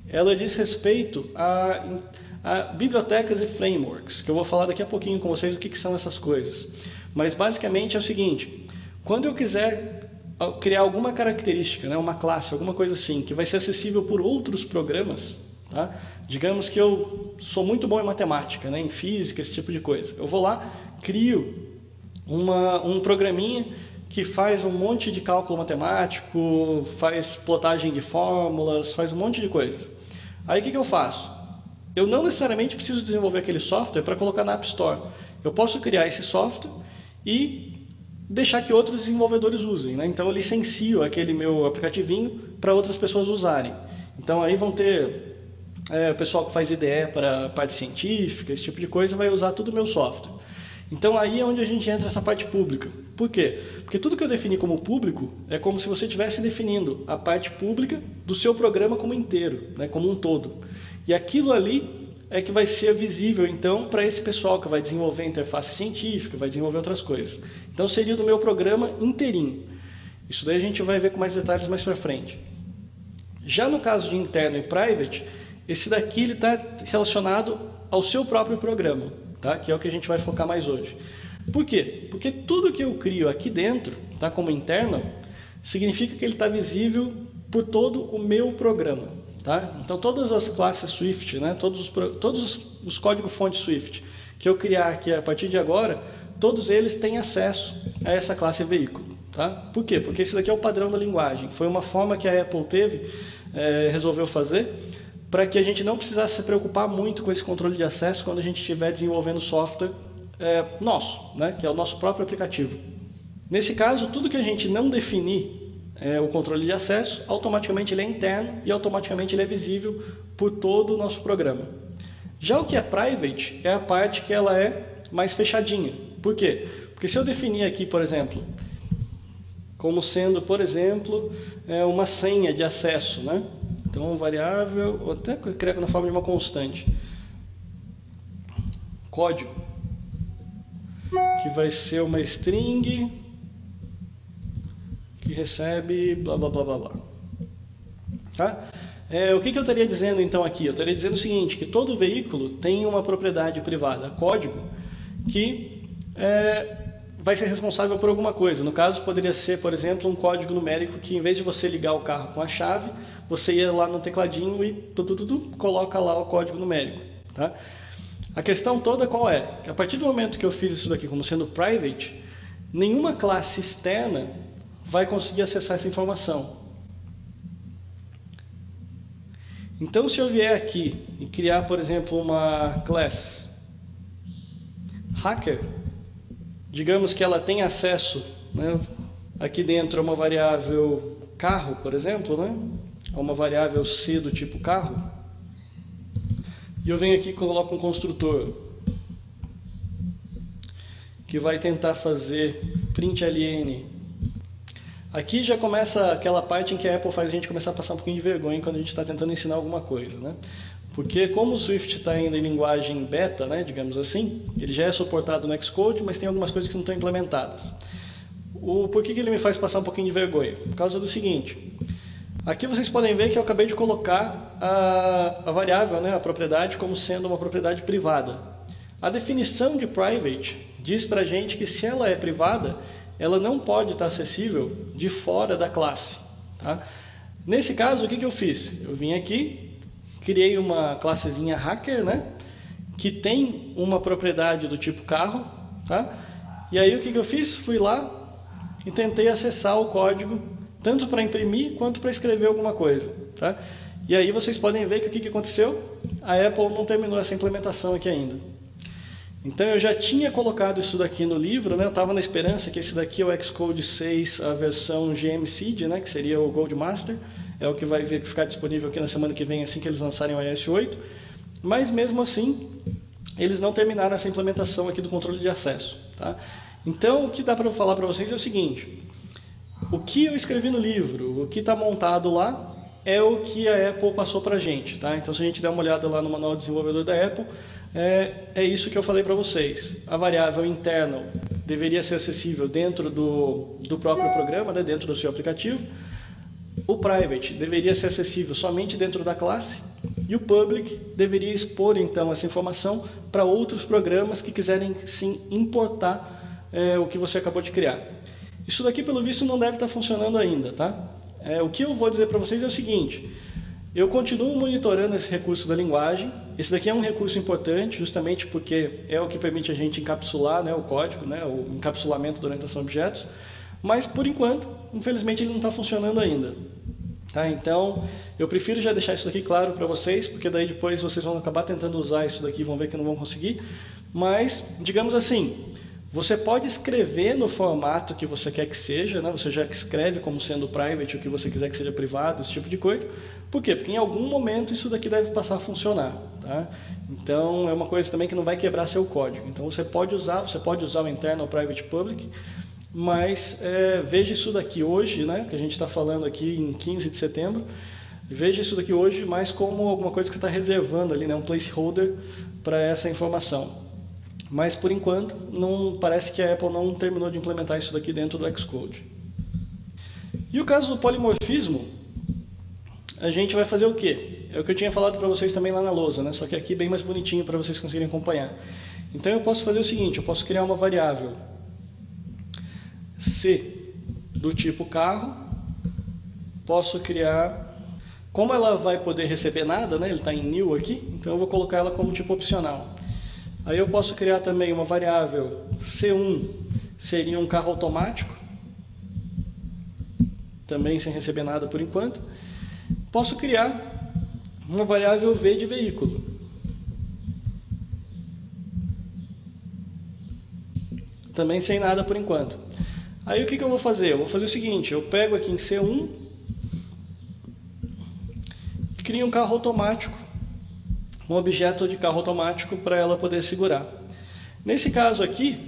ela diz respeito a bibliotecas e frameworks, que eu vou falar daqui a pouquinho com vocês o que são essas coisas. Mas basicamente é o seguinte, quando eu quiser criar alguma característica, né, uma classe, alguma coisa assim, que vai ser acessível por outros programas, tá? Digamos que eu sou muito bom em matemática, né, em física, esse tipo de coisa. Eu vou lá, crio um programinha que faz um monte de cálculo matemático, faz plotagem de fórmulas, faz um monte de coisas. Aí o que eu faço? Eu não necessariamente preciso desenvolver aquele software para colocar na App Store. Eu posso criar esse software e deixar que outros desenvolvedores usem, né? Então eu licencio aquele meu aplicativinho para outras pessoas usarem. Então aí vão ter o pessoal que faz IDE para a parte científica, esse tipo de coisa, vai usar tudo o meu software. Então aí é onde a gente entra nessa parte pública. Por quê? Porque tudo que eu defini como público é como se você estivesse definindo a parte pública do seu programa como inteiro, né, como um todo. E aquilo ali é que vai ser visível então para esse pessoal que vai desenvolver interface científica, vai desenvolver outras coisas. Então seria do meu programa inteirinho. Isso daí a gente vai ver com mais detalhes mais para frente. Já no caso de interno e private, esse daqui está relacionado ao seu próprio programa, tá? Que é o que a gente vai focar mais hoje. Por quê? Porque tudo que eu crio aqui dentro, tá, como interno, significa que ele está visível por todo o meu programa. Tá? Então todas as classes Swift, né, todos os código-fonte Swift que eu criar aqui a partir de agora, todos eles têm acesso a essa classe veículo. Tá? Por quê? Porque esse daqui é o padrão da linguagem. Foi uma forma que a Apple resolveu fazer para que a gente não precisasse se preocupar muito com esse controle de acesso quando a gente estiver desenvolvendo software nosso, né, que é o nosso próprio aplicativo. Nesse caso, tudo que a gente não definir o controle de acesso, automaticamente ele é interno e automaticamente ele é visível por todo o nosso programa. Já o que é private é a parte que ela é mais fechadinha. Por quê? Porque se eu definir aqui, por exemplo, como sendo, por exemplo, uma senha de acesso, né? Então, variável, ou até criar na forma de uma constante. Código, que vai ser uma string que recebe blá blá blá blá blá. Tá? O que eu estaria dizendo então aqui? Eu estaria dizendo o seguinte, que todo veículo tem uma propriedade privada, código, que vai ser responsável por alguma coisa. No caso, poderia ser, por exemplo, um código numérico que, em vez de você ligar o carro com a chave, você ia lá no tecladinho e coloca lá o código numérico. Tá? A questão toda qual é? Que a partir do momento que eu fiz isso daqui como sendo private, nenhuma classe externa vai conseguir acessar essa informação. Então, se eu vier aqui e criar, por exemplo, uma class hacker, digamos que ela tem acesso, né, aqui dentro a uma variável carro, por exemplo, né, a uma variável C do tipo carro, e eu venho aqui e coloco um construtor que vai tentar fazer println. Aqui já começa aquela parte em que a Apple faz a gente começar a passar um pouquinho de vergonha quando a gente está tentando ensinar alguma coisa, né? Porque como o Swift está ainda em linguagem beta, né, digamos assim, ele já é suportado no Xcode, mas tem algumas coisas que não estão implementadas. Por que ele me faz passar um pouquinho de vergonha? Por causa do seguinte, aqui vocês podem ver que eu acabei de colocar a variável, né, a propriedade, como sendo uma propriedade privada. A definição de private diz para a gente que se ela é privada, ela não pode estar acessível de fora da classe. Tá? Nesse caso, o que eu fiz? Eu vim aqui, criei uma classezinha hacker, né, que tem uma propriedade do tipo carro. Tá? E aí o que eu fiz? Fui lá e tentei acessar o código, tanto para imprimir quanto para escrever alguma coisa. Tá? E aí vocês podem ver que o que aconteceu? A Apple não terminou essa implementação aqui ainda. Então eu já tinha colocado isso daqui no livro, né? Eu estava na esperança que esse daqui é o Xcode 6, a versão GMSeed, né? Que seria o Gold Master, é o que vai ficar disponível aqui na semana que vem, assim que eles lançarem o iOS 8, mas mesmo assim, eles não terminaram essa implementação aqui do controle de acesso. Tá? Então o que dá para eu falar para vocês é o seguinte, o que eu escrevi no livro, o que está montado lá, é o que a Apple passou para a gente, tá? Então, se a gente der uma olhada lá no manual de desenvolvedor da Apple, é isso que eu falei para vocês. A variável internal deveria ser acessível dentro do próprio programa, né, dentro do seu aplicativo. O private deveria ser acessível somente dentro da classe. E o public deveria expor, então, essa informação para outros programas que quiserem, sim, importar o que você acabou de criar. Isso daqui, pelo visto, não deve estar funcionando ainda, tá? O que eu vou dizer para vocês é o seguinte: eu continuo monitorando esse recurso da linguagem. Esse daqui é um recurso importante, justamente porque é o que permite a gente encapsular, né, o código, né, o encapsulamento da orientação a objetos. Mas, por enquanto, infelizmente, ele não está funcionando ainda. Tá? Então, eu prefiro já deixar isso daqui claro para vocês, porque daí depois vocês vão acabar tentando usar isso daqui e vão ver que não vão conseguir. Mas, digamos assim, você pode escrever no formato que você quer que seja, né? Você já escreve como sendo private o que você quiser que seja privado, esse tipo de coisa. Por quê? Porque em algum momento isso daqui deve passar a funcionar. Tá? Então, é uma coisa também que não vai quebrar seu código. Então, você pode usar o internal, private, public, mas veja isso daqui hoje, né, que a gente está falando aqui em 15 de setembro, veja isso daqui hoje mais como alguma coisa que você está reservando ali, né, um placeholder para essa informação. Mas, por enquanto, não parece que a Apple não terminou de implementar isso daqui dentro do Xcode. E o caso do polimorfismo, a gente vai fazer o quê? É o que eu tinha falado para vocês também lá na lousa, né, só que aqui bem mais bonitinho para vocês conseguirem acompanhar. Então, eu posso fazer o seguinte: eu posso criar uma variável C do tipo carro, posso criar, como ela vai poder receber nada, né, ele está em new aqui, então eu vou colocar ela como tipo opcional. Aí eu posso criar também uma variável C1, seria um carro automático, também sem receber nada por enquanto. Posso criar uma variável V de veículo. Também sem nada por enquanto. Aí o que eu vou fazer? Eu vou fazer o seguinte: eu pego aqui em C1 e crio um carro automático, um objeto de carro automático para ela poder segurar. Nesse caso aqui,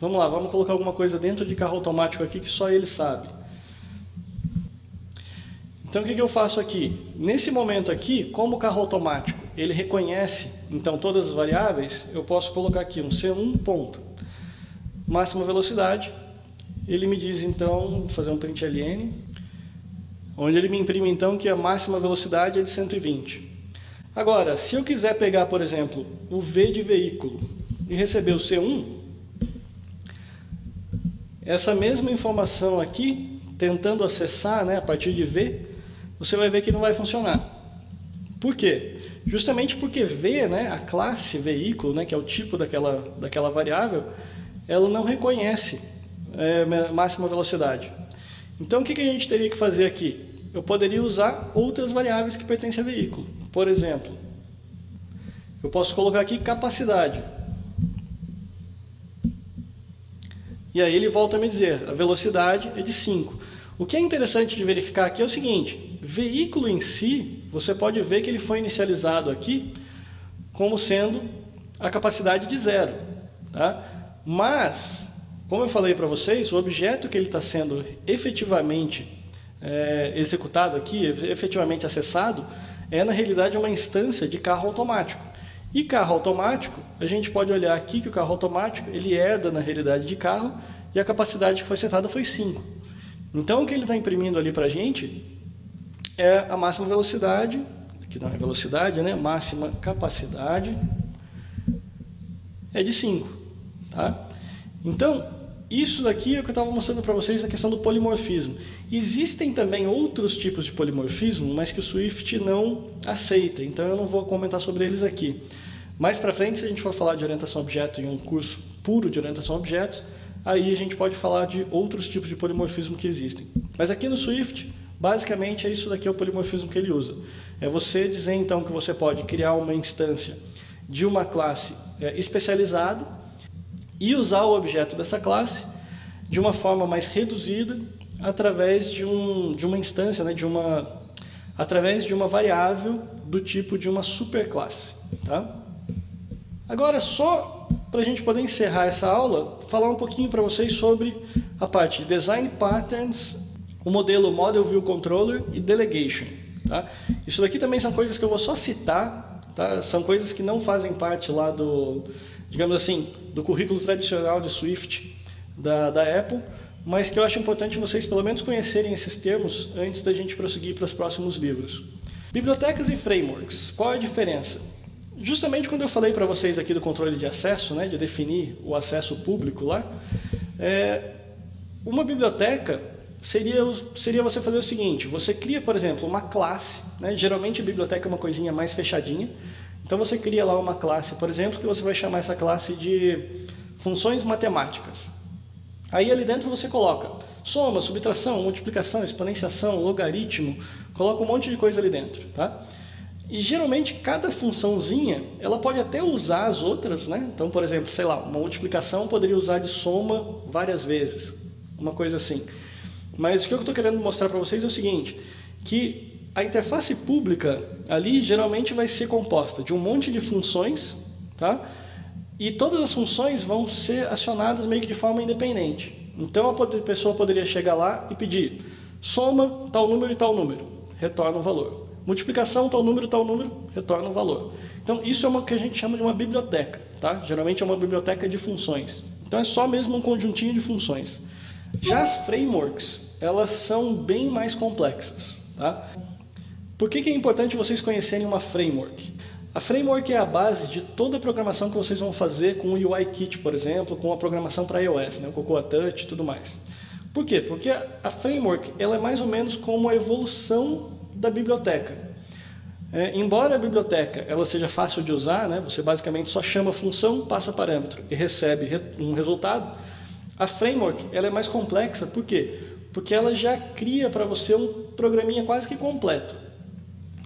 vamos lá, vamos colocar alguma coisa dentro de carro automático aqui que só ele sabe. Então o que eu faço aqui? Nesse momento aqui, como o carro automático ele reconhece então todas as variáveis, eu posso colocar aqui um C1 ponto, máxima velocidade. Ele me diz então, vou fazer um println, onde ele me imprime então que a máxima velocidade é de 120. Agora, se eu quiser pegar, por exemplo, o V de veículo e receber o C1, essa mesma informação aqui, tentando acessar, né, a partir de V, você vai ver que não vai funcionar. Por quê? Justamente porque V, né, a classe veículo, né, que é o tipo daquela variável, ela não reconhece máxima velocidade. Então o que a gente teria que fazer aqui? Eu poderia usar outras variáveis que pertencem a veículo. Por exemplo, eu posso colocar aqui capacidade. E aí ele volta a me dizer, a velocidade é de 5. O que é interessante de verificar aqui é o seguinte: veículo em si, você pode ver que ele foi inicializado aqui como sendo a capacidade de 0. Tá? Mas, como eu falei para vocês, o objeto que ele está sendo efetivamente executado aqui, efetivamente acessado, é na realidade uma instância de carro automático. E carro automático, a gente pode olhar aqui que o carro automático ele herda na realidade de carro e a capacidade que foi setada foi 5. Então o que ele está imprimindo ali para a gente é a máxima velocidade, que não é velocidade, né? Máxima capacidade é de 5. Tá? Então, isso daqui é o que eu estava mostrando para vocês na questão do polimorfismo. Existem também outros tipos de polimorfismo, mas que o Swift não aceita, então eu não vou comentar sobre eles aqui. Mais para frente, se a gente for falar de orientação a objeto em um curso puro de orientação a objetos, aí a gente pode falar de outros tipos de polimorfismo que existem. Mas aqui no Swift, basicamente é isso daqui é o polimorfismo que ele usa. É você dizer então que você pode criar uma instância de uma classe especializada e usar o objeto dessa classe de uma forma mais reduzida através de uma instância, né, através de uma variável do tipo de uma superclasse. Tá? Agora, só para a gente poder encerrar essa aula, falar um pouquinho para vocês sobre a parte de Design Patterns, o modelo Model View Controller e Delegation. Tá? Isso daqui também são coisas que eu vou só citar, tá? São coisas que não fazem parte lá do, digamos assim, do currículo tradicional de Swift da Apple, mas que eu acho importante vocês pelo menos conhecerem esses termos antes da gente prosseguir para os próximos livros. Bibliotecas e frameworks, qual é a diferença? Justamente quando eu falei para vocês aqui do controle de acesso, né, de definir o acesso público lá, uma biblioteca seria você fazer o seguinte: você cria, por exemplo, uma classe, né, geralmente a biblioteca é uma coisinha mais fechadinha, então você cria lá uma classe, por exemplo, que você vai chamar essa classe de funções matemáticas. Aí ali dentro você coloca soma, subtração, multiplicação, exponenciação, logaritmo, coloca um monte de coisa ali dentro, tá? E geralmente cada funçãozinha, ela pode até usar as outras, né? Então, por exemplo, sei lá, uma multiplicação poderia usar de soma várias vezes, uma coisa assim. Mas o que eu estou querendo mostrar para vocês é o seguinte, que a interface pública ali geralmente vai ser composta de um monte de funções, tá? E todas as funções vão ser acionadas meio que de forma independente. Então a pessoa poderia chegar lá e pedir soma tal número e tal número, retorna um valor. Multiplicação tal número, retorna um valor. Então isso é o que a gente chama de uma biblioteca, tá? Geralmente é uma biblioteca de funções. Então é só mesmo um conjuntinho de funções. Já as frameworks, elas são bem mais complexas, tá? Por que é importante vocês conhecerem uma framework? A framework é a base de toda a programação que vocês vão fazer com o UIKit, por exemplo, com a programação para iOS, né? O Cocoa Touch e tudo mais. Por quê? Porque a framework ela é mais ou menos como a evolução da biblioteca. Embora a biblioteca ela seja fácil de usar, né? Você basicamente só chama a função, passa parâmetro e recebe um resultado, a framework ela é mais complexa. Por quê? Porque ela já cria para você um programinha quase que completo.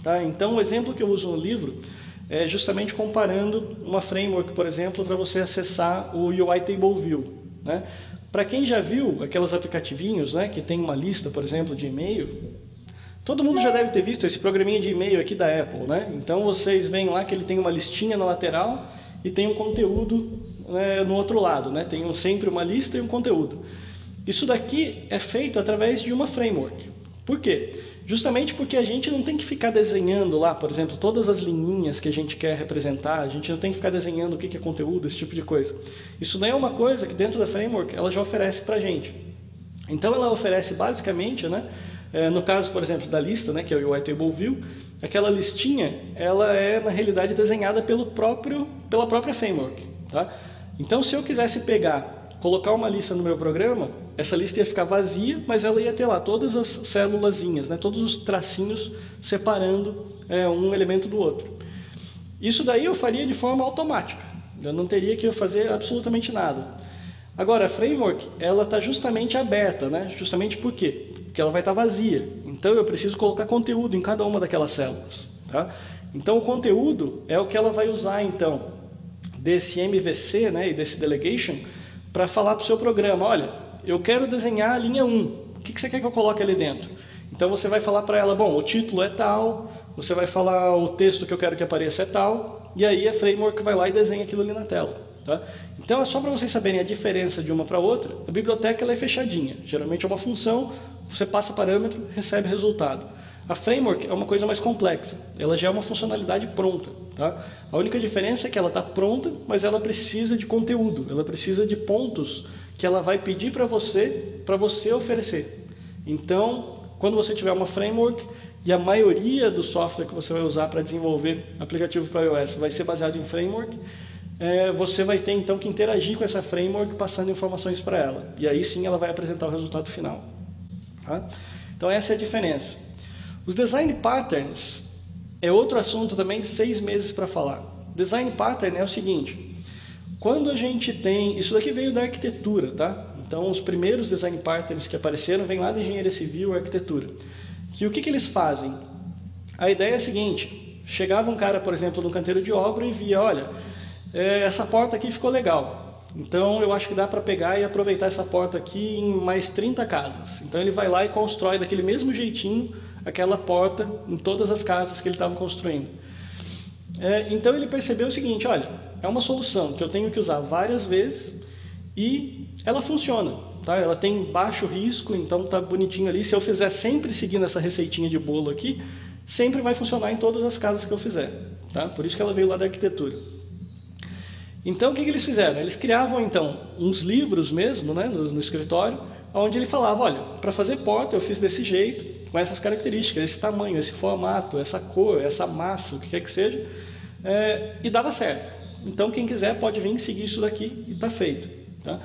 Tá? Então o exemplo que eu uso no livro é justamente comparando uma framework, por exemplo, para você acessar o UI Table View, né? Para quem já viu aqueles aplicativinhos, né, que tem uma lista, por exemplo, de e-mail, todo mundo já deve ter visto esse programinha de e-mail aqui da Apple, né? Então vocês veem lá que ele tem uma listinha na lateral e tem um conteúdo, né, no outro lado, né? Tem sempre uma lista e um conteúdo. Isso daqui é feito através de uma framework. Por quê? Justamente porque a gente não tem que ficar desenhando lá, por exemplo, todas as linhinhas que a gente quer representar, a gente não tem que ficar desenhando o que é conteúdo, esse tipo de coisa. Isso daí é uma coisa que dentro da framework ela já oferece pra gente. Então ela oferece basicamente, né, no caso, por exemplo, da lista, né, que é o UI Table View, aquela listinha, ela é na realidade desenhada pela própria framework, tá? Então se eu quisesse colocar uma lista no meu programa, essa lista ia ficar vazia, mas ela ia ter lá todas as célulazinhas, né, todos os tracinhos separando um elemento do outro. Isso daí eu faria de forma automática, eu não teria que fazer absolutamente nada. Agora, a framework, ela está justamente aberta, né? Justamente por quê? Porque ela vai estar vazia, então eu preciso colocar conteúdo em cada uma daquelas células, tá? Então o conteúdo é o que ela vai usar então desse MVC, né, e desse delegation para falar para o seu programa: olha, eu quero desenhar a linha 1, o que você quer que eu coloque ali dentro? Então você vai falar para ela: bom, o título é tal, você vai falar o texto que eu quero que apareça é tal, e aí a framework vai lá e desenha aquilo ali na tela, tá? Então é só para vocês saberem a diferença de uma para outra. A biblioteca ela é fechadinha, geralmente é uma função, você passa parâmetro, recebe resultado. A framework é uma coisa mais complexa, ela já é uma funcionalidade pronta, tá? A única diferença é que ela está pronta, mas ela precisa de conteúdo, ela precisa de pontos que ela vai pedir para você oferecer. Então, quando você tiver uma framework, e a maioria do software que você vai usar para desenvolver aplicativo para iOS vai ser baseado em framework, você vai ter então que interagir com essa framework passando informações para ela. E aí sim ela vai apresentar o resultado final. Tá? Então essa é a diferença. Os design patterns é outro assunto também de 6 meses para falar. Design pattern é o seguinte: quando a gente tem... Isso daqui veio da arquitetura, tá? Então os primeiros design patterns que apareceram vêm lá da engenharia civil e arquitetura. E o que eles fazem? A ideia é a seguinte: chegava um cara, por exemplo, no canteiro de obra e via: olha, essa porta aqui ficou legal, então eu acho que dá para pegar e aproveitar essa porta aqui em mais 30 casas. Então ele vai lá e constrói daquele mesmo jeitinho aquela porta em todas as casas que ele estava construindo. Então ele percebeu o seguinte: olha, é uma solução que eu tenho que usar várias vezes e ela funciona, tá? Ela tem baixo risco, então tá bonitinho ali. Se eu fizer sempre seguindo essa receitinha de bolo aqui, sempre vai funcionar em todas as casas que eu fizer. Tá? Por isso que ela veio lá da arquitetura. Então, o que eles fizeram? Eles criavam, então, uns livros mesmo, né, no escritório, onde ele falava, olha, para fazer porta eu fiz desse jeito, com essas características, esse tamanho, esse formato, essa cor, essa massa, o que quer que seja, e dava certo. Então, quem quiser pode vir seguir isso daqui e está feito. Tá?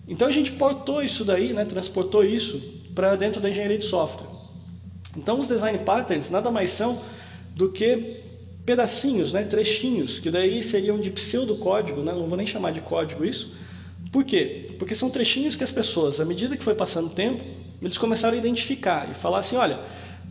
Então, a gente portou isso daí, né, transportou isso para dentro da engenharia de software. Então, os design patterns nada mais são do que pedacinhos, né, trechinhos, que daí seriam de pseudocódigo, né, não vou nem chamar de código isso. Por quê? Porque são trechinhos que as pessoas, à medida que foi passando o tempo, eles começaram a identificar e falar assim, olha,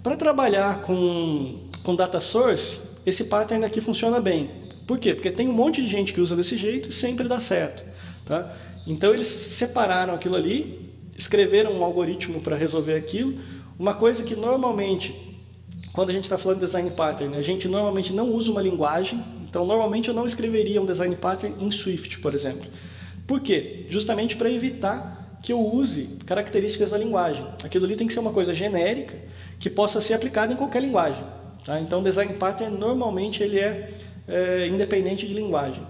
para trabalhar com data source, esse pattern aqui funciona bem. Por quê? Porque tem um monte de gente que usa desse jeito e sempre dá certo. Tá? Então eles separaram aquilo ali, escreveram um algoritmo para resolver aquilo. Uma coisa que normalmente, quando a gente está falando de design pattern, a gente normalmente não usa uma linguagem. Então normalmente eu não escreveria um design pattern em Swift, por exemplo. Por quê? Justamente para evitar que eu use características da linguagem. Aquilo ali tem que ser uma coisa genérica que possa ser aplicada em qualquer linguagem. Tá? Então, o design pattern normalmente ele é independente de linguagem.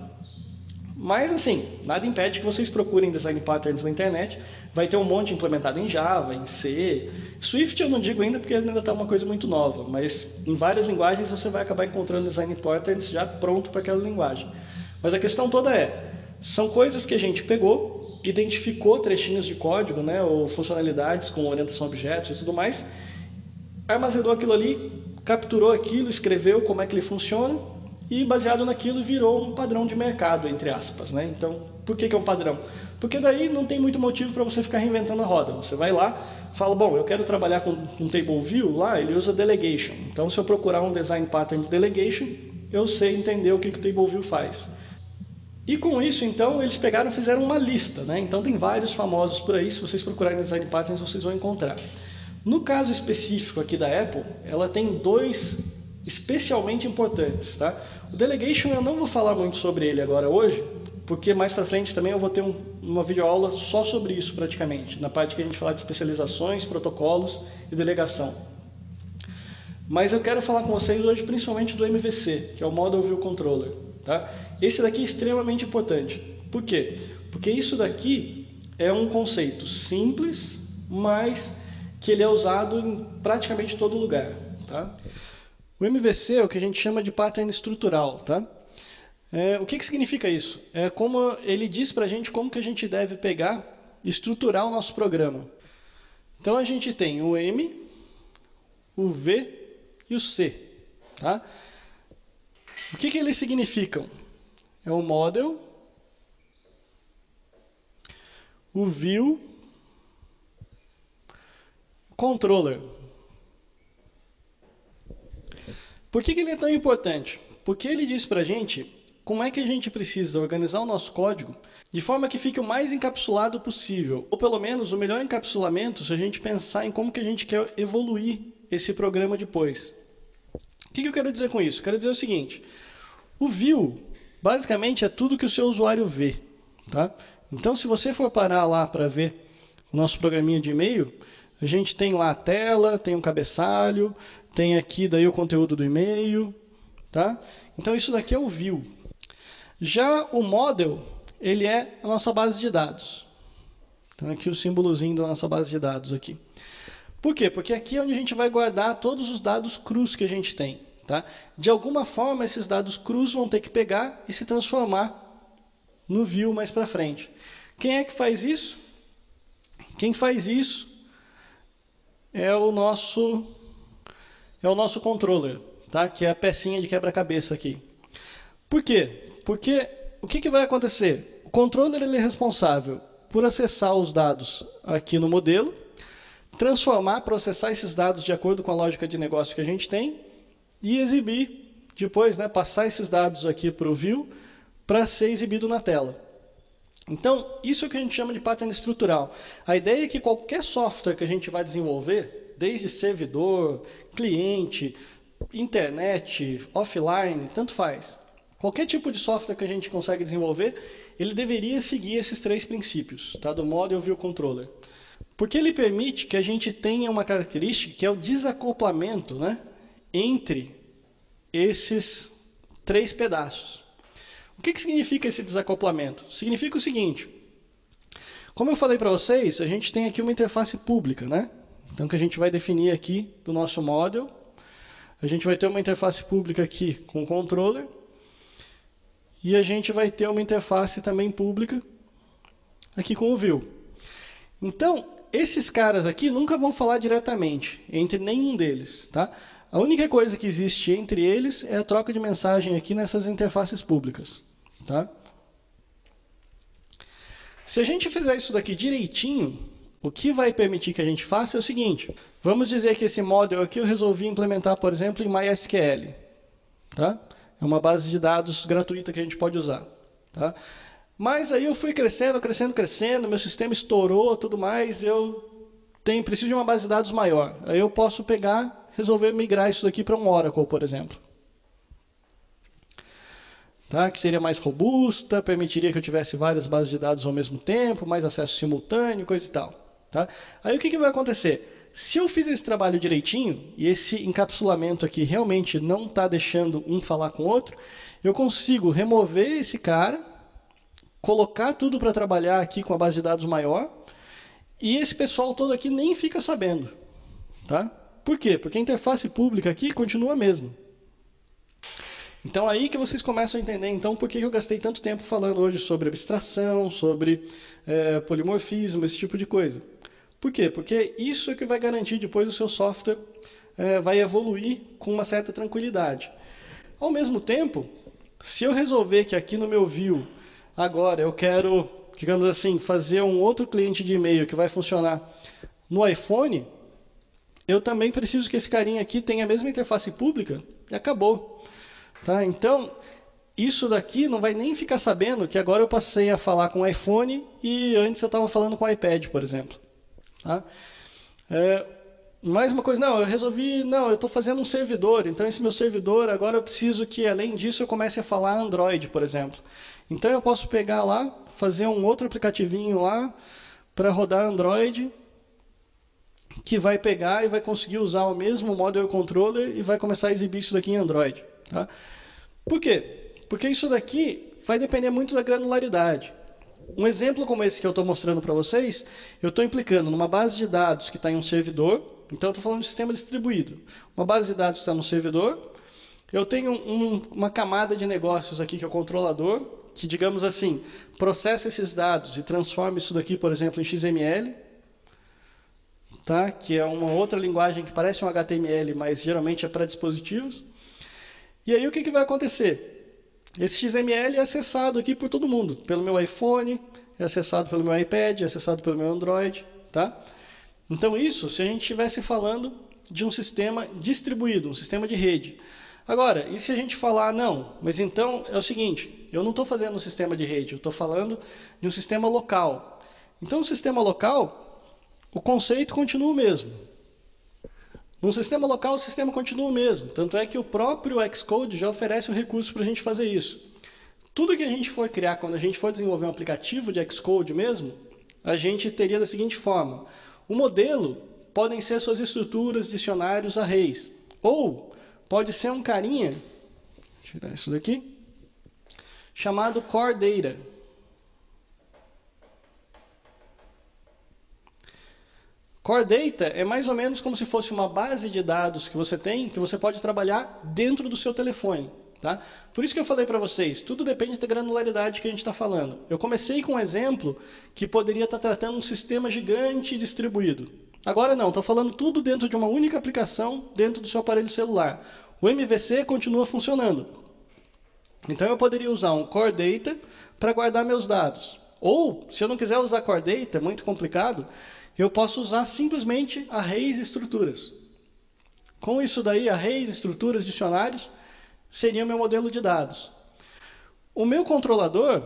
Mas, assim, nada impede que vocês procurem design patterns na internet. Vai ter um monte implementado em Java, em C. Swift eu não digo ainda porque ainda está uma coisa muito nova, mas em várias linguagens você vai acabar encontrando design patterns já pronto para aquela linguagem. Mas a questão toda são coisas que a gente pegou, identificou trechinhos de código, né, ou funcionalidades com orientação a objetos e tudo mais, armazenou aquilo ali, capturou aquilo, escreveu como é que ele funciona e baseado naquilo virou um padrão de mercado, entre aspas. Né? Então, por que é um padrão? Porque daí não tem muito motivo para você ficar reinventando a roda. Você vai lá, fala, bom, eu quero trabalhar com um table view, lá ele usa delegation. Então, se eu procurar um design pattern de delegation, eu sei entender o que o table view faz. E com isso, então, eles pegaram e fizeram uma lista. Né? Então, tem vários famosos por aí. Se vocês procurarem design patterns, vocês vão encontrar. No caso específico aqui da Apple, ela tem dois especialmente importantes. Tá? O Delegation eu não vou falar muito sobre ele agora hoje, porque mais para frente também eu vou ter uma videoaula só sobre isso praticamente, na parte que a gente falar de especializações, protocolos e delegação. Mas eu quero falar com vocês hoje principalmente do MVC, que é o Model View Controller. Tá? Esse daqui é extremamente importante. Por quê? Porque isso daqui é um conceito simples, mas que ele é usado em praticamente todo lugar. Tá? O MVC é o que a gente chama de pattern estrutural. Tá? O que significa isso? É como ele diz para a gente como que a gente deve pegar e estruturar o nosso programa. Então a gente tem o M, o V e o C. Tá? O que eles significam? É o model, o view, controller. Por que ele é tão importante? Porque ele diz para a gente como é que a gente precisa organizar o nosso código de forma que fique o mais encapsulado possível. Ou pelo menos o melhor encapsulamento se a gente pensar em como que a gente quer evoluir esse programa depois. O que eu quero dizer com isso? Quero dizer o seguinte, o view basicamente é tudo que o seu usuário vê. Tá? Então se você for parar lá para ver o nosso programinha de e-mail, a gente tem lá a tela, tem um cabeçalho, tem aqui daí o conteúdo do e-mail. Tá? Então isso daqui é o view. Já o model, ele é a nossa base de dados. Então aqui o símbolozinho da nossa base de dados aqui. Por quê? Porque aqui é onde a gente vai guardar todos os dados crus que a gente tem. Tá? De alguma forma, esses dados crus vão ter que pegar e se transformar no view mais para frente. Quem é que faz isso? Quem faz isso é o nosso controller, tá? Que é a pecinha de quebra-cabeça aqui. Por quê? Porque o que vai acontecer? O controller ele é responsável por acessar os dados aqui no modelo, processar esses dados de acordo com a lógica de negócio que a gente tem e exibir depois, né, passar esses dados aqui para o view para ser exibido na tela. Então, isso é o que a gente chama de pattern estrutural. A ideia é que qualquer software que a gente vai desenvolver, desde servidor, cliente, internet, offline, tanto faz. Qualquer tipo de software que a gente consegue desenvolver, ele deveria seguir esses três princípios, tá? Do Model View Controller. Porque ele permite que a gente tenha uma característica que é o desacoplamento, né, entre esses três pedaços. O que significa esse desacoplamento? Significa o seguinte: como eu falei para vocês, a gente tem aqui uma interface pública, né? Então, que a gente vai definir aqui do nosso model. A gente vai ter uma interface pública aqui com o controller. E a gente vai ter uma interface também pública aqui com o view. Então, esses caras aqui nunca vão falar diretamente entre nenhum deles, tá? A única coisa que existe entre eles é a troca de mensagem aqui nessas interfaces públicas, tá? Se a gente fizer isso daqui direitinho, o que vai permitir que a gente faça é o seguinte: vamos dizer que esse model aqui eu resolvi implementar, por exemplo, em MySQL, tá? É uma base de dados gratuita que a gente pode usar, tá? Mas aí eu fui crescendo, meu sistema estourou, tudo mais, preciso de uma base de dados maior. Aí eu posso resolver migrar isso daqui para um Oracle, por exemplo. Tá? Que seria mais robusta, permitiria que eu tivesse várias bases de dados ao mesmo tempo, mais acesso simultâneo, coisa e tal. Tá? Aí o que vai acontecer? Se eu fiz esse trabalho direitinho, e esse encapsulamento aqui realmente não está deixando um falar com o outro, eu consigo remover esse cara, colocar tudo para trabalhar aqui com a base de dados maior, e esse pessoal todo aqui nem fica sabendo. Tá? Por quê? Porque a interface pública aqui continua a mesma. Então aí que vocês começam a entender então por que eu gastei tanto tempo falando hoje sobre abstração, sobre polimorfismo, esse tipo de coisa. Por quê? Porque isso é que vai garantir depois o seu software vai evoluir com uma certa tranquilidade. Ao mesmo tempo, se eu resolver que aqui no meu view, agora eu quero, digamos assim, fazer um outro cliente de e-mail que vai funcionar no iPhone, eu também preciso que esse carinha aqui tenha a mesma interface pública e acabou. Tá? Então, isso daqui não vai nem ficar sabendo que agora eu passei a falar com o iPhone e antes eu estava falando com o iPad, por exemplo. Tá? Mais uma coisa, eu estou fazendo um servidor, então esse meu servidor, agora eu preciso que, além disso, eu comece a falar Android, por exemplo. Então eu posso pegar lá, fazer um outro aplicativinho lá para rodar Android, que vai pegar e vai conseguir usar o mesmo model controller e vai começar a exibir isso daqui em Android. Tá? Por quê? Porque isso daqui vai depender muito da granularidade. Um exemplo como esse que eu estou mostrando para vocês, eu estou implicando numa base de dados que está em um servidor, então eu estou falando de sistema distribuído. Uma base de dados está no servidor, eu tenho uma camada de negócios aqui que é o controlador, que, digamos assim, processa esses dados e transforma isso daqui, por exemplo, em XML, tá? Que é uma outra linguagem que parece um HTML, mas geralmente é para dispositivos. E aí o que vai acontecer? Esse XML é acessado aqui por todo mundo, pelo meu iPhone, é acessado pelo meu iPad, é acessado pelo meu Android. Tá? Então isso, se a gente estivesse falando de um sistema distribuído, um sistema de rede. Agora, e se a gente falar, não, mas então é o seguinte, eu não estou fazendo um sistema de rede, eu estou falando de um sistema local. Então o sistema local, o conceito continua o mesmo. Num sistema local, o sistema continua o mesmo. Tanto é que o próprio Xcode já oferece um recurso para a gente fazer isso. Tudo que a gente for criar, quando a gente for desenvolver um aplicativo de Xcode mesmo, a gente teria da seguinte forma. O modelo podem ser suas estruturas, dicionários, arrays. Ou pode ser um carinha, vou tirar isso daqui, chamado Core Data. Core Data é mais ou menos como se fosse uma base de dados que você tem, que você pode trabalhar dentro do seu telefone. Tá? Por isso que eu falei para vocês, tudo depende da granularidade que a gente está falando. Eu comecei com um exemplo que poderia estar tratando um sistema gigante distribuído. Agora não, estou falando tudo dentro de uma única aplicação, dentro do seu aparelho celular. O MVC continua funcionando. Então eu poderia usar um Core Data para guardar meus dados. Ou, se eu não quiser usar Core Data, é muito complicado, eu posso usar simplesmente arrays e estruturas. Com isso daí, arrays, estruturas, dicionários, seria o meu modelo de dados. O meu controlador,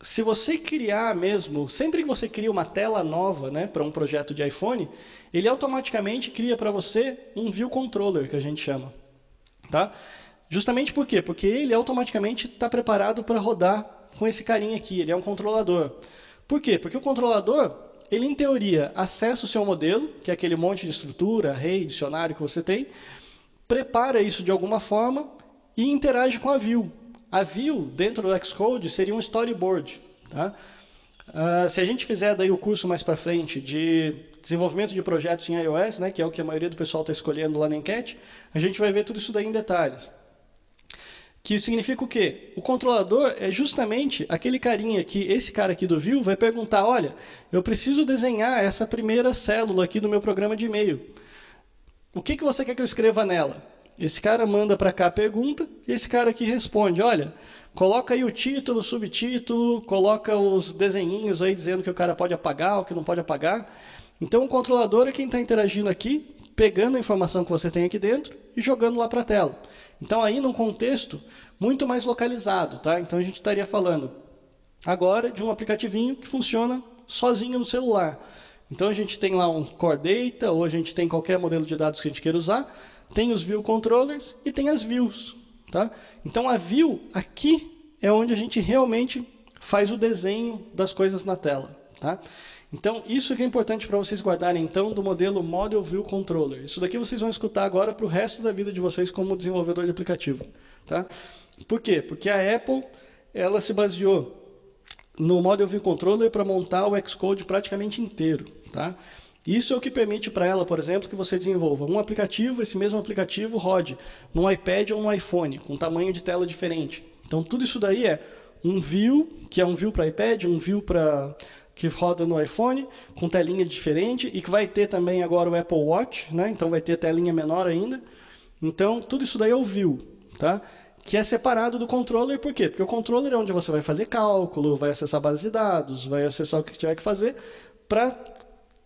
se você criar mesmo, sempre que você cria uma tela nova, né, para um projeto de iPhone, ele automaticamente cria para você um view controller, que a gente chama. Tá? Justamente por quê? Porque ele automaticamente está preparado para rodar com esse carinha aqui, ele é um controlador. Por quê? Porque o controlador, ele em teoria acessa o seu modelo, que é aquele monte de estrutura, array, dicionário que você tem, prepara isso de alguma forma e interage com a view. A view, dentro do Xcode, seria um storyboard. Tá? Se a gente fizer daí o curso mais para frente de desenvolvimento de projetos em iOS, né, que é o que a maioria do pessoal está escolhendo lá na enquete, a gente vai ver tudo isso daí em detalhes. Que significa o quê? O controlador é justamente aquele carinha que, esse cara aqui do view vai perguntar, olha, eu preciso desenhar essa primeira célula aqui do meu programa de e-mail. O que você quer que eu escreva nela? Esse cara manda para cá a pergunta e esse cara aqui responde, olha, coloca aí o título, o subtítulo, coloca os desenhinhos aí dizendo que o cara pode apagar ou que não pode apagar. Então o controlador é quem está interagindo aqui, pegando a informação que você tem aqui dentro e jogando lá para a tela. Então aí num contexto muito mais localizado, tá? Então a gente estaria falando agora de um aplicativinho que funciona sozinho no celular. Então a gente tem lá um Core Data, ou a gente tem qualquer modelo de dados que a gente queira usar, tem os View Controllers e tem as views. Tá? Então a view aqui é onde a gente realmente faz o desenho das coisas na tela. Tá? Então isso que é importante para vocês guardarem então do modelo Model View Controller. Isso daqui vocês vão escutar agora para o resto da vida de vocês como desenvolvedor de aplicativo. Tá? Por quê? Porque a Apple ela se baseou no Model View Controller para montar o Xcode praticamente inteiro. Tá? Isso é o que permite para ela, por exemplo, que você desenvolva um aplicativo, esse mesmo aplicativo rode no iPad ou no iPhone, com tamanho de tela diferente. Então tudo isso daí é um view, que é um view para iPad, um view que roda no iPhone, com telinha diferente, e que vai ter também agora o Apple Watch, né? Então vai ter telinha menor ainda. Então tudo isso daí é o view, tá? Que é separado do controller, por quê? Porque o controller é onde você vai fazer cálculo, vai acessar a base de dados, vai acessar o que tiver que fazer para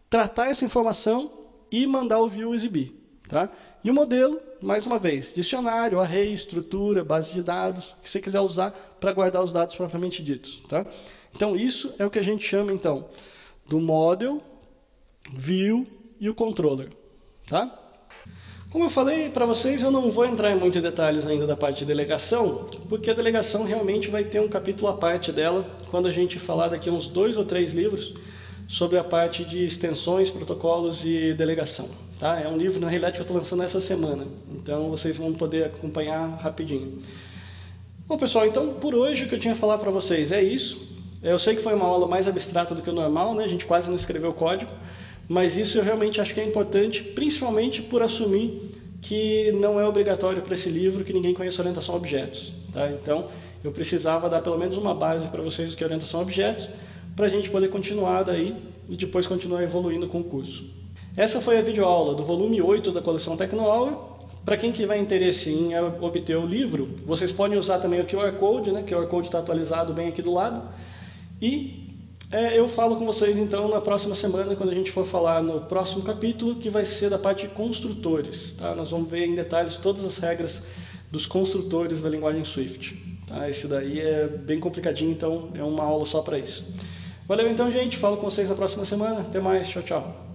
tratar essa informação e mandar o view exibir. Tá? E o modelo, mais uma vez, dicionário, array, estrutura, base de dados, que você quiser usar para guardar os dados propriamente ditos. Tá? Então isso é o que a gente chama então do model, view e o controller. Tá? Como eu falei para vocês, eu não vou entrar em muitos detalhes ainda da parte de delegação, porque a delegação realmente vai ter um capítulo à parte dela, quando a gente falar daqui uns 2 ou 3 livros, sobre a parte de extensões, protocolos e delegação. Tá? É um livro, na realidade, que eu estou lançando essa semana, então vocês vão poder acompanhar rapidinho. Bom, pessoal, então por hoje o que eu tinha a falar para vocês é isso. Eu sei que foi uma aula mais abstrata do que o normal, né? A gente quase não escreveu código, mas isso eu realmente acho que é importante, principalmente por assumir que não é obrigatório para esse livro que ninguém conheça orientação a objetos. Tá? Então, eu precisava dar pelo menos uma base para vocês do que é orientação a objetos, para a gente poder continuar daí e depois continuar evoluindo com o curso. Essa foi a videoaula do volume 8 da coleção TecnoAula. Para quem tiver interesse em obter o livro, vocês podem usar também o QR Code, né? O QR Code está atualizado bem aqui do lado. E eu falo com vocês então na próxima semana, quando a gente for falar no próximo capítulo, que vai ser da parte de construtores. Tá? Nós vamos ver em detalhes todas as regras dos construtores da linguagem Swift. Tá? Esse daí é bem complicadinho, então é uma aula só para isso. Valeu então, gente. Falo com vocês na próxima semana. Até mais. Tchau, tchau.